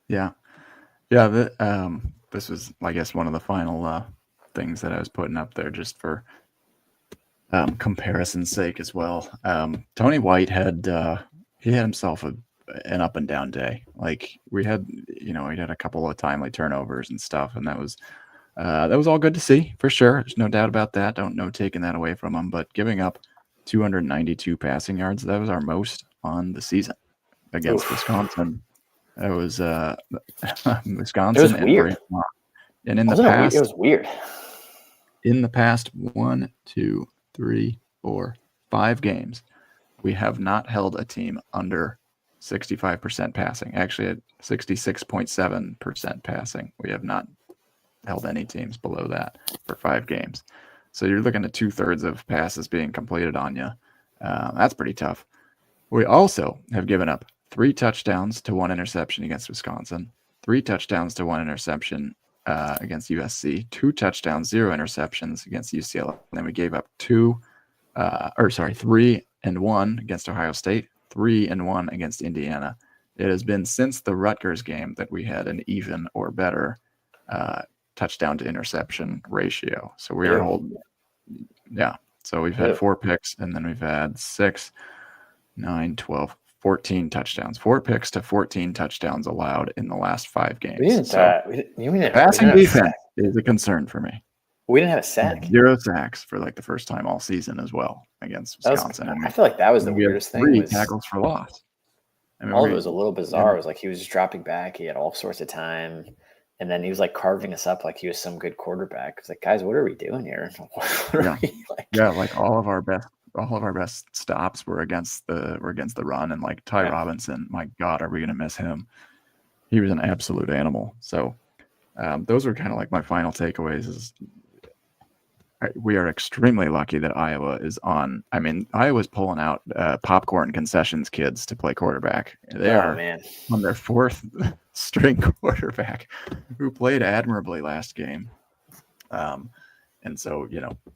Yeah. This was, I guess, one of the final things that I was putting up there just for comparison's sake as well. Tony White had himself an up and down day. Like he had a couple of timely turnovers and stuff, and that was all good to see for sure. There's no doubt about that. No taking that away from him, but giving up 292 passing yards, that was our most on the season against Wisconsin. That was Wisconsin. It was weird. And in the past, it was weird. In the past 1, 2, 3, 4, 5 games, we have not held a team under 65% passing. Actually, at 66.7% passing, we have not held any teams below that for 5 games. So you're looking at 2/3 of passes being completed on you. That's pretty tough. We also have given up 3 touchdowns to 1 interception against Wisconsin, 3 touchdowns to 1 interception against USC, 2 touchdowns, 0 interceptions against UCLA. And then we gave up 3 and 1 against Ohio State, 3 and 1 against Indiana. It has been since the Rutgers game that we had an even or better touchdown to interception ratio. So we are holding. Yeah. So we've had 4 picks, and then we've had 6, 9, 12, 14 touchdowns. 4 picks to 14 touchdowns allowed in the last 5 games. Passing defense is a concern for me. We didn't have a sack. 0 sacks for like the first time all season as well against Wisconsin. I feel like that was the weirdest thing. 3 tackles for loss. All of it was a little bizarre. It was like he was just dropping back. He had all sorts of time. And then he was like carving us up like he was some good quarterback. It's like, guys, what are we doing here? Like all of our best stops were against the run, and like Ty Robinson, my God, are we going to miss him? He was an absolute animal. So those were kind of like my final takeaways. Is we are extremely lucky that Iowa is on. I mean, Iowa's pulling out popcorn concessions kids to play quarterback. They are on their 4th string quarterback who played admirably last game. And so,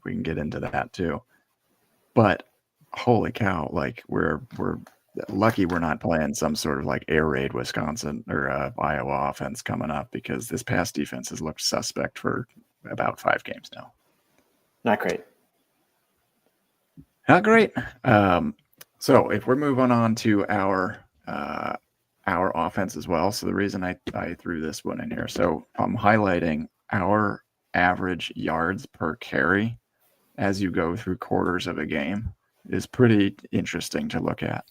we can get into that too. But holy cow, like we're lucky we're not playing some sort of like air raid Wisconsin or Iowa offense coming up, because this pass defense has looked suspect for about 5 games now. Not great. Not great. So if we're moving on to our offense as well. So the reason I threw this one in here. So I'm highlighting our average yards per carry as you go through quarters of a game is pretty interesting to look at.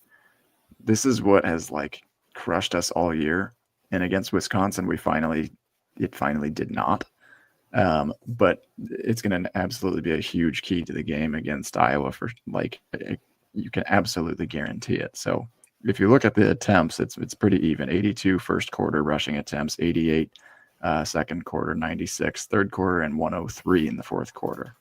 This is what has like crushed us all year. And against Wisconsin, it finally did not. But it's going to absolutely be a huge key to the game against Iowa for like, you can absolutely guarantee it. So if you look at the attempts, it's pretty even. 82 first quarter rushing attempts, 88 second quarter, 96 third quarter, and 103 in the fourth quarter.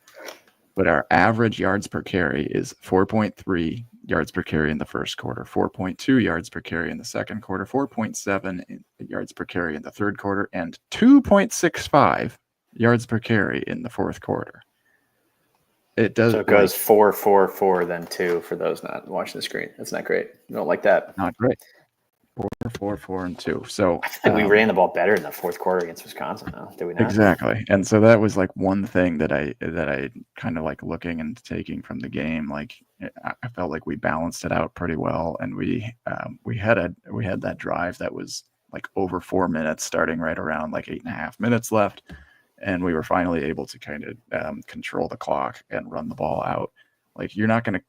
But our average yards per carry is 4.3 yards per carry in the first quarter, 4.2 yards per carry in the second quarter, 4.7 yards per carry in the third quarter, and 2.65 yards per carry in the fourth quarter. It does. So it goes 4, 4, 4, then 2 for those not watching the screen. That's not great. You don't like that. Not great. 4-4-4-2. So I feel like we ran the ball better in the fourth quarter against Wisconsin, though. Did we not? exactly. And so that was like one thing that I kind of like looking and taking from the game. Like I felt like we balanced it out pretty well, and we had that drive that was like over 4 minutes, starting right around like 8.5 minutes left, and we were finally able to kind of control the clock and run the ball out. Like you're not going to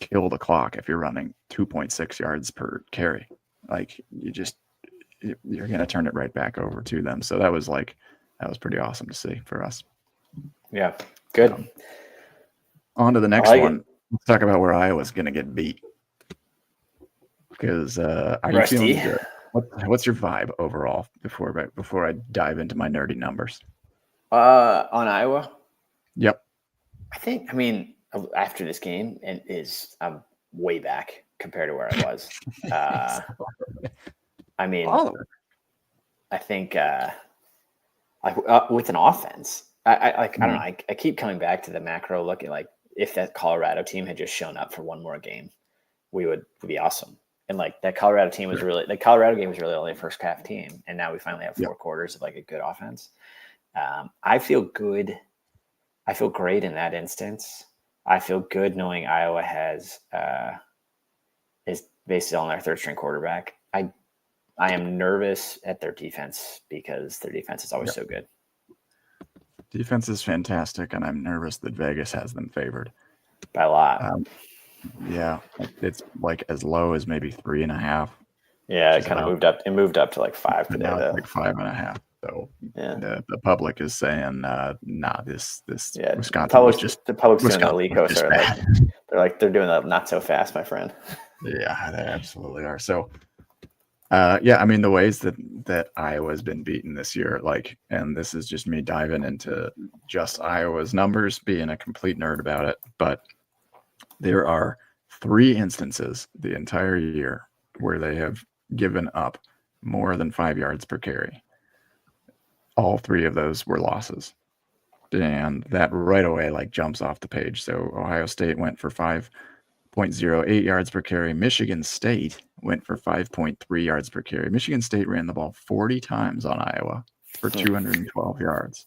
kill the clock if you're running 2.6 yards per carry. Like you're going to turn it right back over to them. So that was pretty awesome to see for us. Yeah, good. On to the next one. Let's talk about where Iowa's going to get beat. Because are you feeling good? What's your vibe overall before I dive into my nerdy numbers? On Iowa? Yep. I mean, after this game, I'm way back compared to where I was. I mean, I think with an offense, I don't know. I keep coming back to the macro look at like if that Colorado team had just shown up for one more game, we would be awesome. And like that Colorado team was really the Colorado game was really only a first half team, and now we finally have 4 quarters of like a good offense. I feel good. I feel great in that instance. I feel good knowing Iowa is basically on their third string quarterback. I am nervous at their defense because their defense is always so good. Defense is fantastic, and I'm nervous that Vegas has them favored by a lot. Yeah, it's like as low as maybe 3.5. Yeah, it kind of moved up. It moved up to like 5 today. Now it's like 5.5. So yeah, the public is saying, this Wisconsin the public's doing the Lecos are they're doing that not so fast, my friend. Yeah, they absolutely are. So, I mean the ways that Iowa's been beaten this year, and this is just me diving into just Iowa's numbers, being a complete nerd about it, but there are 3 instances the entire year where they have given up more than 5 yards per carry. All 3 of those were losses. And that right away jumps off the page. So Ohio State went for 5.08 yards per carry. Michigan State went for 5.3 yards per carry. Michigan State ran the ball 40 times on Iowa for 212 yards.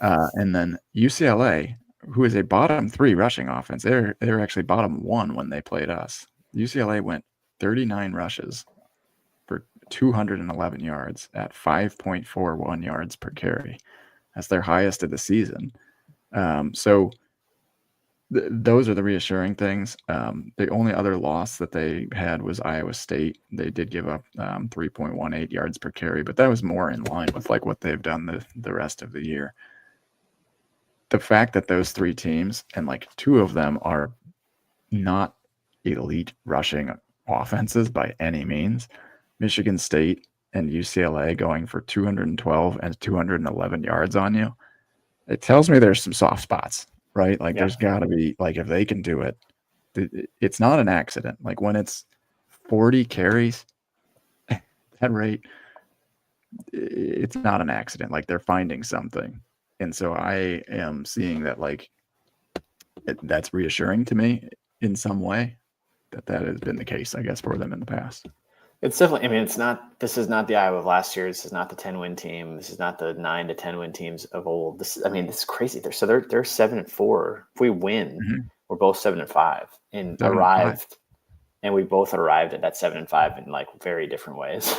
And then UCLA, who is a bottom 3 rushing offense, they're actually bottom 1 when they played us. UCLA went 39 rushes for 211 yards at 5.41 yards per carry. That's their highest of the season. So those are the reassuring things. The only other loss that they had was Iowa State. They did give up 3.18 yards per carry, but that was more in line with what they've done the rest of the year. The fact that those 3 teams, and 2 of them are not elite rushing offenses by any means, Michigan State and UCLA going for 212 and 211 yards on you, it tells me there's some soft spots, right? There's got to be, if they can do it, it's not an accident. When it's 40 carries, that rate, it's not an accident. They're finding something. And so I am seeing that, that's reassuring to me in some way that has been the case, I guess, for them in the past. It's definitely, this is not the Iowa of last year. This is not the 10-win team. This is not the 9 to 10-win teams of old. This is crazy. They're 7-4. If we win, we're both 7-5 and and we both arrived at that 7-5 in very different ways.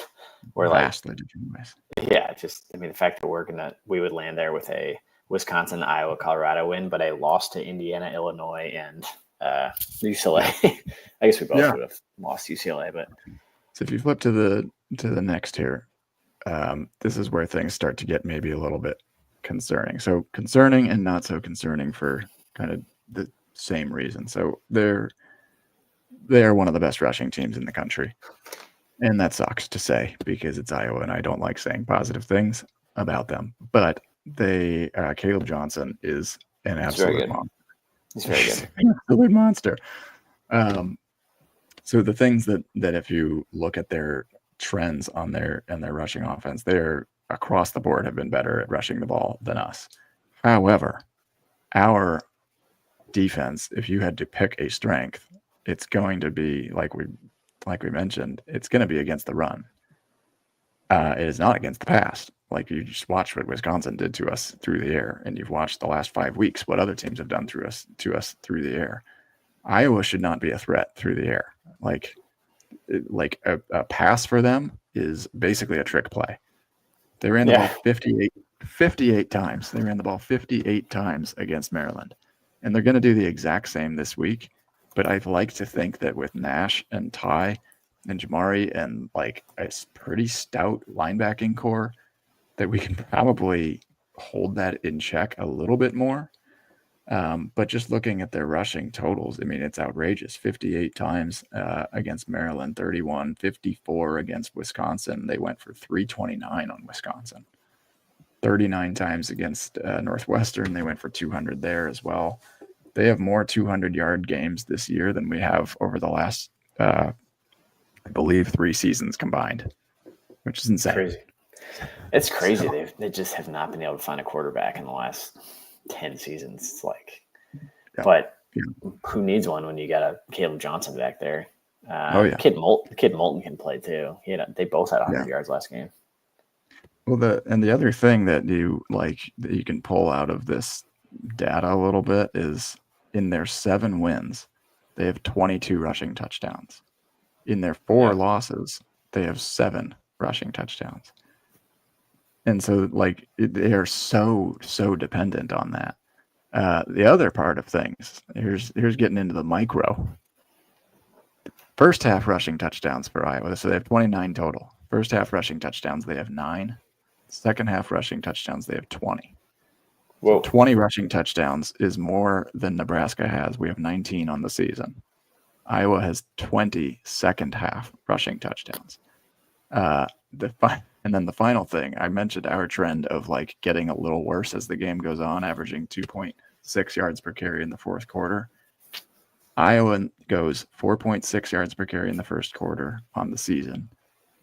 We're vastly different ways. Yeah, the fact that we would land there with a Wisconsin, Iowa, Colorado win, but a loss to Indiana, Illinois, and UCLA. I guess we both would have lost UCLA, but. So if you flip to the next here, this is where things start to get maybe a little bit concerning. So concerning and not so concerning for kind of the same reason. So they are one of the best rushing teams in the country. And that sucks to say because it's Iowa and I don't like saying positive things about them. But Caleb Johnson is an absolute monster. He's very good. An absolute monster. So the things that if you look at their trends on their rushing offense, they're across the board have been better at rushing the ball than us. However, our defense, if you had to pick a strength, it's going to be like we like we mentioned, it's going to be against the run. It is not against the pass. Like, you just watched what Wisconsin did to us through the air, and you've watched the last 5 weeks what other teams have done to us through the air. Iowa should not be a threat through the air. Like a pass for them is basically a trick play. They ran the ball 58 times. They ran the ball 58 times against Maryland. And they're going to do the exact same this week. But I'd like to think that with Nash and Ty and Jamari and like a pretty stout linebacking core, that we can probably hold that in check a little bit more. But just looking at their rushing totals, I mean, it's outrageous. 58 times against Maryland, 31, 54 against Wisconsin. They went for 329 on Wisconsin. 39 times against Northwestern. They went for 200 there as well. They have more 200-yard games this year than we have over the last, I believe, 3 seasons combined, which is insane. Crazy. It's crazy. They just have not been able to find a quarterback in the last 10 seasons. It's like, but who needs one when you got a Caleb Johnson back there? Kid Moulton can play too. They both had 100 yards last game. Well, the other thing that you can pull out of this data a little bit is in their 7 wins, they have 22 rushing touchdowns. In their 4 losses, they have 7 rushing touchdowns. And so, like, they are so dependent on that. The other part of things, here's getting into the micro. First half rushing touchdowns for Iowa. So they have 29 total. First half rushing touchdowns, they have 9. Second half rushing touchdowns, they have 20. Whoa. 20 rushing touchdowns is more than Nebraska has. We have 19 on the season. Iowa has 20 second half rushing touchdowns. And then the final thing, I mentioned our trend of like getting a little worse as the game goes on, averaging 2.6 yards per carry in the fourth quarter. Iowa goes 4.6 yards per carry in the first quarter on the season,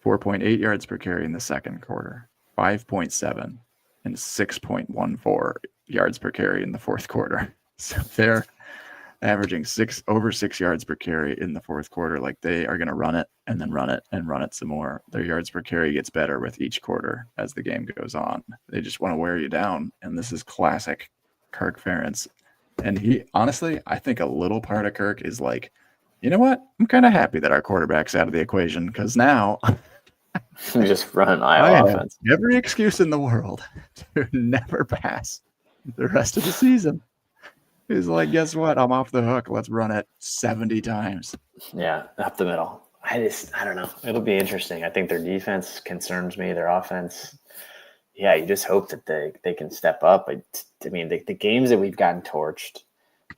4.8 yards per carry in the second quarter, 5.7 and 6.14 yards per carry in the fourth quarter. So they're averaging over 6 yards per carry in the fourth quarter. Like, they are going to run it and then run it and run it some more. Their yards per carry gets better with each quarter as the game goes on. They just want to wear you down. And this is classic Kirk Ferentz. And he, honestly, I think a little part of Kirk is like, you know what? I'm kind of happy that our quarterback's out of the equation, because now we just run an Iowa offense. Every excuse in the world to never pass the rest of the season. He's like, guess what? I'm off the hook. Let's run it 70 times. Yeah, up the middle. I don't know. It'll be interesting. I think their defense concerns me. Their offense, yeah, you just hope that they can step up. I mean, the games that we've gotten torched,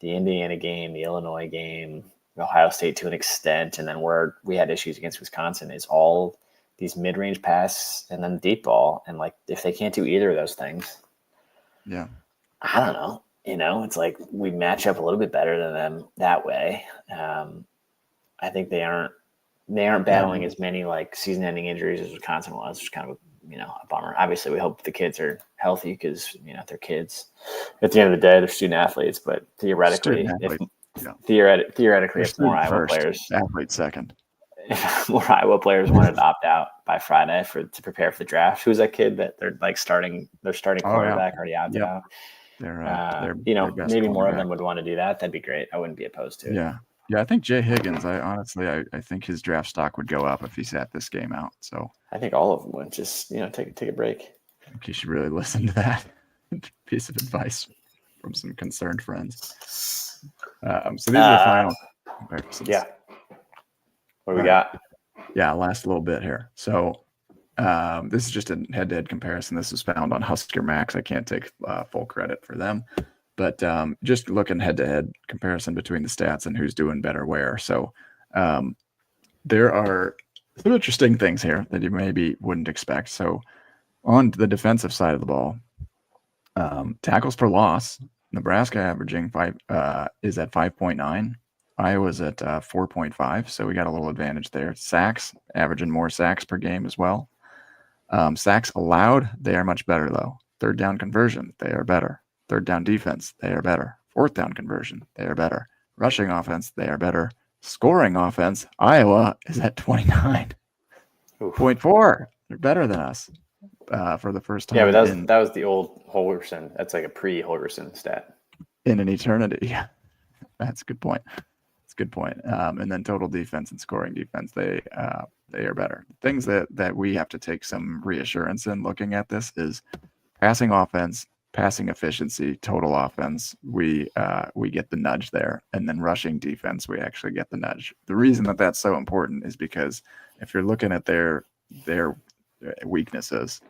the Indiana game, the Illinois game, Ohio State to an extent, and then where we had issues against Wisconsin, is all these mid-range pass and then deep ball. And like, if they can't do either of those things, yeah, I don't know. It's like we match up a little bit better than them that way. I think they aren't battling as many like season-ending injuries as Wisconsin was, which is kind of a bummer. Obviously, we hope the kids are healthy because they're kids. At the end of the day, they're student athletes. But theoretically, if more Iowa players, athlete second, if more Iowa players wanted to opt out by Friday to prepare for the draft, who's that kid that they're like starting quarterback already opted out? They're maybe more of them would want to do that. That'd be great. I wouldn't be opposed to it. Yeah. I think Jay Higgins. I think his draft stock would go up if he sat this game out. So I think all of them would just take a break. I think you should really listen to that piece of advice from some concerned friends. So these are the final comparisons. Yeah. What do we got? Yeah, last little bit here. So this is just a head-to-head comparison. This is found on Husker Max. I can't take full credit for them, but just looking head-to-head comparison between the stats and who's doing better where. So there are some interesting things here that you maybe wouldn't expect. So on the defensive side of the ball, tackles per loss, Nebraska averaging is at 5.9. Iowa's at 4.5, so we got a little advantage there. Sacks, averaging more sacks per game as well. Sacks allowed, they are much better, though. Third down conversion, they are better. Third down defense, they are better. Fourth down conversion, they are better. Rushing offense, they are better. Scoring offense, Iowa is at 29.4. They're better than us for the first time. Yeah, but that was the old Holgerson. That's like a pre-Holgerson stat. In an eternity. Yeah, that's a good point. That's a good point. And then total defense and scoring defense, they are better. Things that we have to take some reassurance in looking at this is passing offense, passing efficiency, total offense. We get the nudge there, and then rushing defense, we actually get the nudge. The reason that that's so important is because if you're looking at their weaknesses,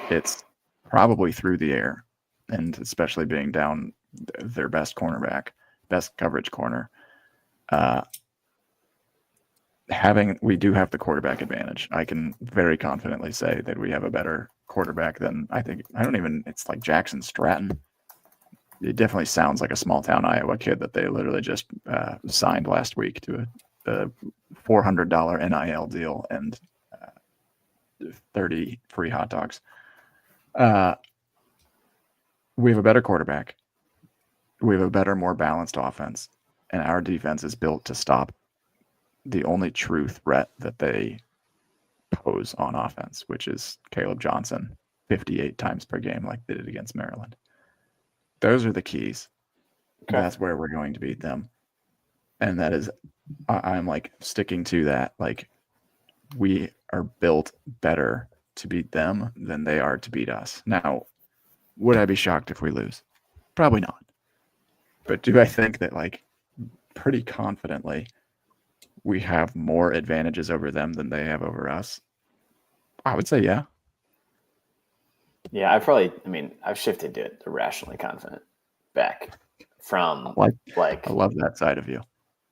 it's probably through the air, and especially being down their best cornerback, best coverage corner. We do have the quarterback advantage. I can very confidently say that we have a better quarterback than it's like Jackson Stratton. It definitely sounds like a small town Iowa kid that they literally just signed last week to a $400 NIL deal and 30 free hot dogs. We have a better quarterback. We have a better, more balanced offense, and our defense is built to stop the only true threat that they pose on offense, which is Caleb Johnson 58 times per game like they did against Maryland. Those are the keys. Okay. That's where we're going to beat them. And that is, I'm like sticking to that. Like, we are built better to beat them than they are to beat us. Now, would I be shocked if we lose? Probably not. But do I think that, like, pretty confidently we have more advantages over them than they have over us? I would say yeah. Yeah, I've shifted to irrationally confident back from I love that side of you.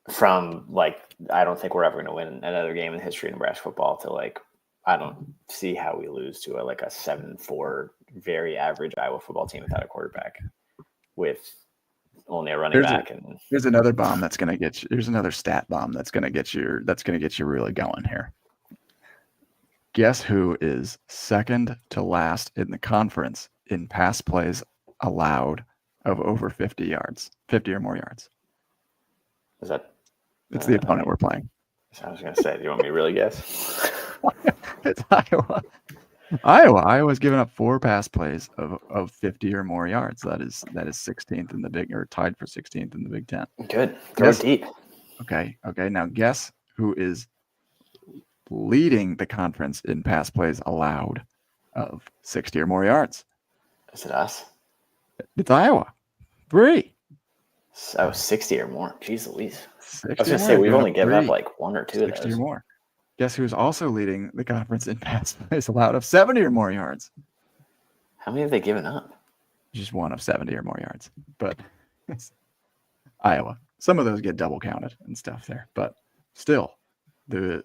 From like, I don't think we're ever going to win another game in the history of Nebraska football to like, I don't see how we lose to a 7-4 very average Iowa football team without a quarterback with only a running back. Here's another bomb that's going to get you. Here's another stat bomb that's going to get you really going here. Guess who is second to last in the conference in pass plays allowed of over 50 yards, 50 or more yards? Is that? It's the opponent we're playing. I was going to say, do you want me to really guess? It's Iowa. Iowa's given up 4 pass plays of 50 or more yards. That is 16th in the Big, or tied for 16th in the Big Ten. Good. Throw it deep. Okay. Now guess who is leading the conference in pass plays allowed of 60 or more yards? Is it us? It's Iowa. 3. So 60 or more. Jeez Louise. I was going to say, we've only given up like 1 or 2 of those. 60 or more. Guess who's also leading the conference in pass plays allowed of 70 or more yards? How many have they given up? Just 1 of 70 or more yards. But it's Iowa. Some of those get double counted and stuff there. But still, it's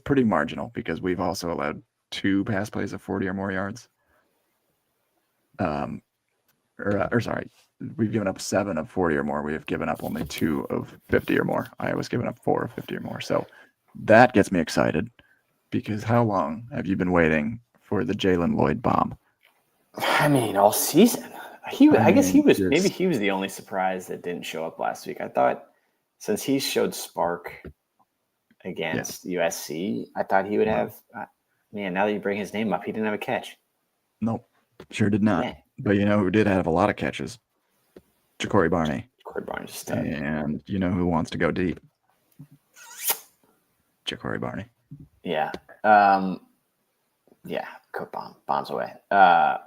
pretty marginal because we've also allowed 2 pass plays of 40 or more yards. We've given up 7 of 40 or more. We have given up only 2 of 50 or more. Iowa's given up 4 of 50 or more. So that gets me excited because how long have you been waiting for the Jalen Lloyd bomb? All season. I guess he was the only surprise that didn't show up last week. I thought since he showed spark against USC, I thought he would have. Now that you bring his name up, he didn't have a catch. Nope, sure did not. Yeah. But you know who did have a lot of catches? Ja'Cory Barney. Ja'Cory Barney's a stud. And you know who wants to go deep? Ja'Cory Barney. Yeah. Cook bombs away.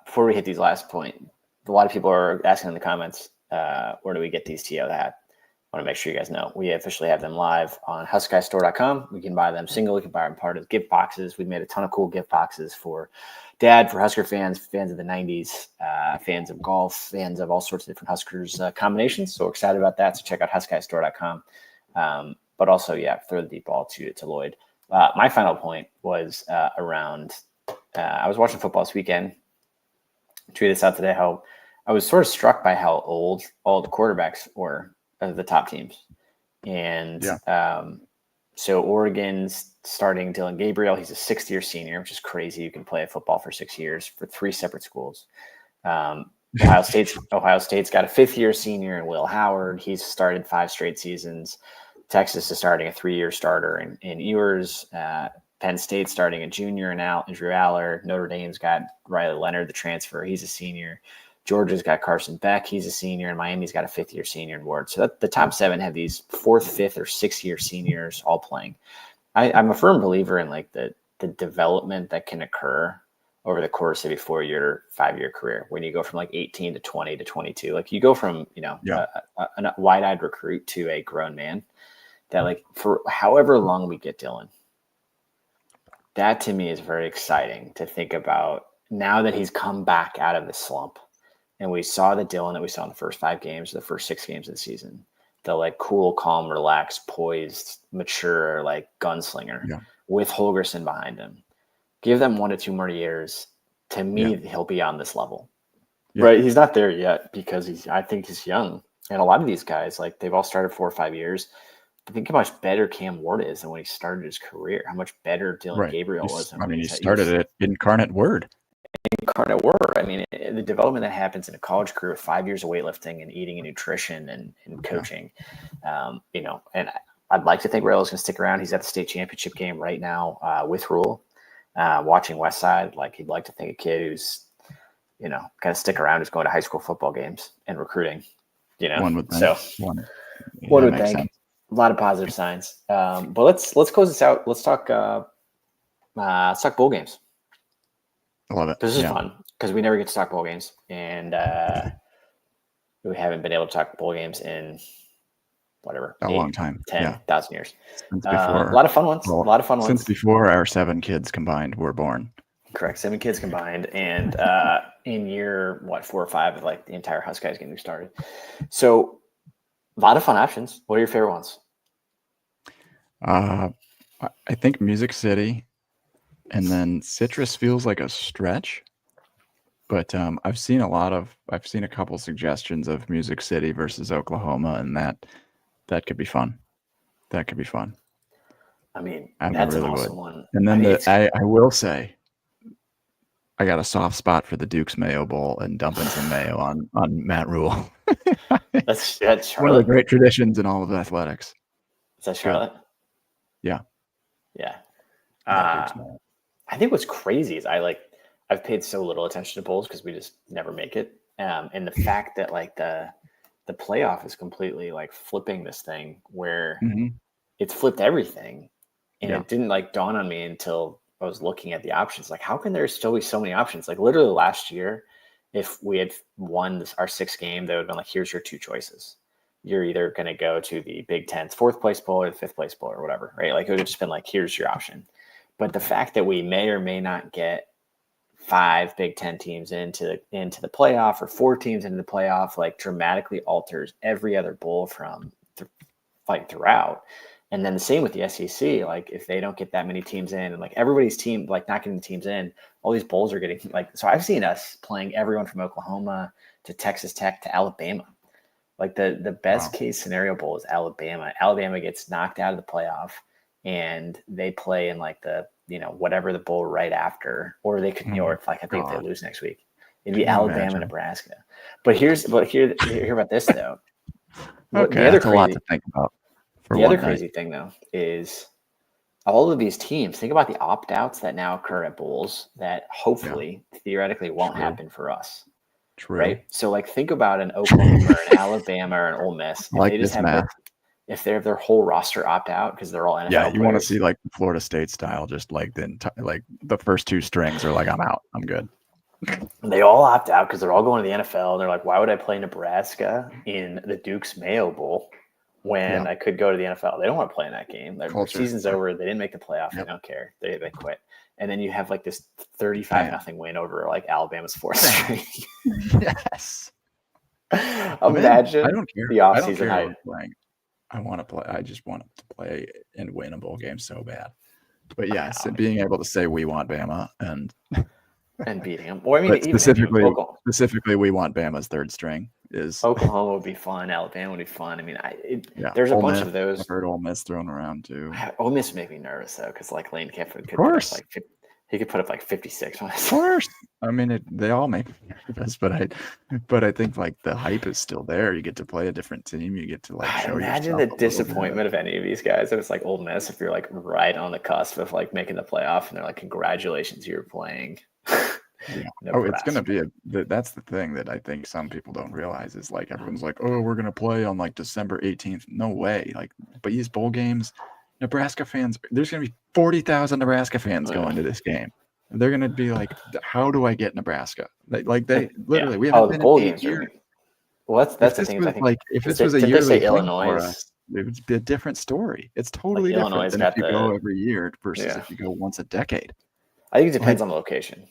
Before we hit these last point, a lot of people are asking in the comments, where do we get these TO hat? I want to make sure you guys know we officially have them live on HuskGuyStore.com. We can buy them single. We can buy them part of gift boxes. We've made a ton of cool gift boxes for Dad, for Husker fans of the 90s, fans of golf, fans of all sorts of different Huskers combinations. So we're excited about that. So check out HuskGuyStore.com. But also, throw the deep ball to Lloyd. My final point was around I was watching football this weekend. Tweeted this out today, how I was sort of struck by how old all the quarterbacks were of the top teams. And so Oregon's starting Dylan Gabriel. He's a 6th-year senior, which is crazy. You can play football for 6 years for 3 separate schools. Ohio State's got a 5th-year senior in Will Howard. He's started 5 straight seasons. Texas is starting a 3-year starter in Ewers. Penn State's starting a junior in Drew Aller. Notre Dame's got Riley Leonard, the transfer. He's a senior. Georgia's got Carson Beck. He's a senior. And Miami's got a 5th-year senior in Ward. So the top 7 have these 4th, 5th, or 6th-year seniors all playing. I'm a firm believer in like the development that can occur over the course of a 4-year, 5-year career when you go from like 18 to 20 to 22. Like you go from, a wide-eyed recruit to a grown man that like for however long we get Dylan, that to me is very exciting to think about now that he's come back out of the slump and we saw the Dylan that we saw in the first 5 games, the first 6 games of the season, the like cool, calm, relaxed, poised, mature, like gunslinger with Holgerson behind him. Give them 1 to 2 more years. To me, he'll be on this level. Yeah. Right? He's not there yet because I think he's young. And a lot of these guys, like they've all started 4 or 5 years. But think how much better Cam Ward is than when he started his career. How much better Dylan Gabriel was. He started at Incarnate Word. Incarnate Word. I mean, the development that happens in a college career with 5 years of weightlifting and eating and nutrition and coaching, and I'd like to think Rayl's going to stick around. He's at the state championship game right now with Rule. Watching Westside, like he'd like to think a kid who's, kind of stick around, who's going to high school football games and recruiting, One would think. So one would think. Sense. A lot of positive signs. But let's close this out. Let's talk bowl games. I love it. This is fun because we never get to talk bowl games, and we haven't been able to talk bowl games in whatever a long time, 10,000 years. Since before, a lot of fun ones. Since before our 7 kids combined were born. Correct, 7 kids combined, and in year 4 or 5 of like the entire Huskies getting started. So a lot of fun options. What are your favorite ones? I think Music City, and then Citrus feels like a stretch. But I've seen a couple suggestions of Music City versus Oklahoma, and that could be fun. That could be fun. I mean, that's really an awesome one. And then I will say, I got a soft spot for the Duke's Mayo Bowl and dumping some mayo on Matt Rule. That's one of the great traditions in all of athletics. Is that Charlotte? Yeah. Yeah. I think what's crazy is I've paid so little attention to bowls because we just never make it. And the fact that like the playoff is completely like flipping this thing where it's flipped everything. And it didn't like dawn on me until I was looking at the options. Like, how can there still be so many options? Like literally last year, if we had won our 6th game, they would have been like, here's your 2 choices. You're either going to go to the Big Ten's 4th place bowl or the 5th place bowl or whatever, right? Like it would have just been like, here's your option. But the fact that we may or may not get 5 Big Ten teams into the playoff or 4 teams into the playoff, like dramatically alters every other bowl from throughout. And then the same with the SEC. Like if they don't get that many teams in, and like everybody's team, like not getting the teams in, all these bowls are getting like. So I've seen us playing everyone from Oklahoma to Texas Tech to Alabama. Like the best case scenario bowl is Alabama. Alabama gets knocked out of the playoff, and they play in like the whatever the bowl right after, or they could or like I think if they lose next week, it'd be Alabama, Nebraska. But here about this though. Okay, that's a lot to think about. The other crazy thing, though, is all of these teams, think about the opt-outs that now occur at bowls that hopefully, theoretically, won't happen for us. True. Right? So, like, think about an Oklahoma or an Alabama or an Ole Miss. Like they just have if they have their whole roster opt-out because they're all NFL players. You want to see, like, Florida State style, just like the first 2 strings are like, I'm out. I'm good. They all opt out because they're all going to the NFL. They're like, why would I play Nebraska in the Duke's Mayo Bowl when I could go to the NFL? They don't want to play in that game. Their season's over. They didn't make the playoff. They don't care. They quit. And then you have like this 35-0 win over like Alabama's 4th string. Yes. Imagine I don't care. The offseason. I want to play. I just want to play and win a bowl game so bad. But yes, being able to say we want Bama and beating them. Or I mean, specifically, we want Bama's 3rd string. Oklahoma would be fun. Alabama would be fun. I mean, there's a bunch of those. I've heard Ole Miss thrown around too. Ole Miss made me nervous though, because like Lane Kiffin could of course. like He could put up like 56 on his. Of course. I mean, they all make me nervous, but I think like the hype is still there. You get to play a different team. You get to like show Imagine yourself the a little disappointment bit. of any of these guys. If it's like Ole Miss, if you're like right on the cusp of like making the playoff, and they're like, "Congratulations, you're playing." Yeah. Oh, it's gonna Nebraska. be that's the thing that I think some people don't realize is like everyone's like, oh, we're gonna play on like December 18th. No way. Like, but these bowl games, Nebraska fans, there's gonna be 40,000 Nebraska fans going to this game. They're gonna be like, how do I get Nebraska? They literally, we Oh, haven't the been in bowl 8 games are. years. Well, If that's the this thing is I was think like, if because this was a did they say yearly thing for Illinois? us, it would be a different story. It's Like totally Illinois different has than if got you go the. every year versus Yeah, if you go once a decade. I think it depends Like, on the location.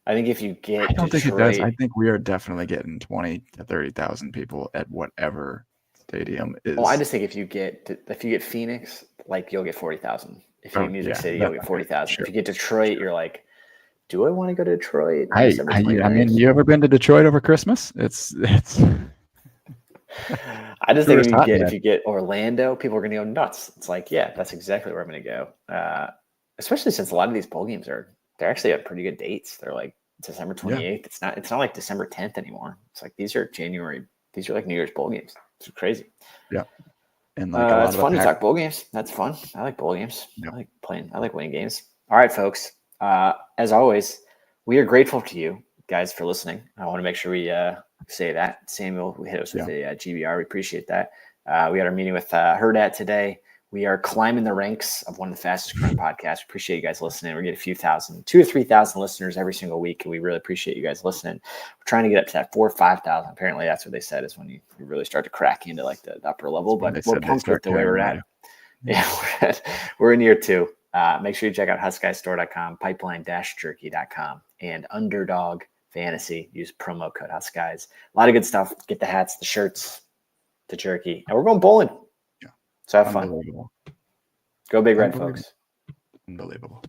I think if you I get don't think it does. I Detroit, think we are definitely getting 20 to 30,000 people at whatever stadium well, I is. just think if you get Phoenix, like you'll get 40,000. If you Oh get Music yeah, City, you'll that's get okay. 40,000. If Sure, you get Detroit, sure. you're like, do I want to go to Detroit on I, December I, I mean, 29th? you ever been to Detroit over Christmas? It's I just think tourist if hotbed. you get Orlando, people are going to go nuts. It's like, yeah, that's exactly where I'm going to go. Especially since a lot of these bowl games they're actually at pretty good dates. They're like December Yeah, 28th. It's not like December 10th anymore. It's like these are January. These are like New Year's bowl games. It's crazy. yeah, and like a lot It's of the fun to pack. talk bowl games. That's fun. I like bowl games. Yep. I like playing. I like winning games. All right, folks. As always, we are grateful to you guys for listening. I want to make sure we say that. Samuel hit us with a GBR. We appreciate that. We had our meeting with Herdat today. We are climbing the ranks of one of the fastest growing podcasts. Appreciate you guys listening. We get a few thousand, 2,000 to 3,000 listeners every single week, and we really appreciate you guys listening. We're trying to get up to that 4,000 or 5,000. Apparently, that's what they said is when you really start to crack into like the upper level. When But they we're said they pumped with start the way carrying we're the at. way. Yeah, we're in year 2. Make sure you check out HuskGuysStore.com, Pipeline-Jerky.com, and Underdog Fantasy. Use promo code HuskGuys. A lot of good stuff. Get the hats, the shirts, the jerky, and we're going bowling. Yeah. So have fun. Unbelievable. Go Big Red, folks. Unbelievable.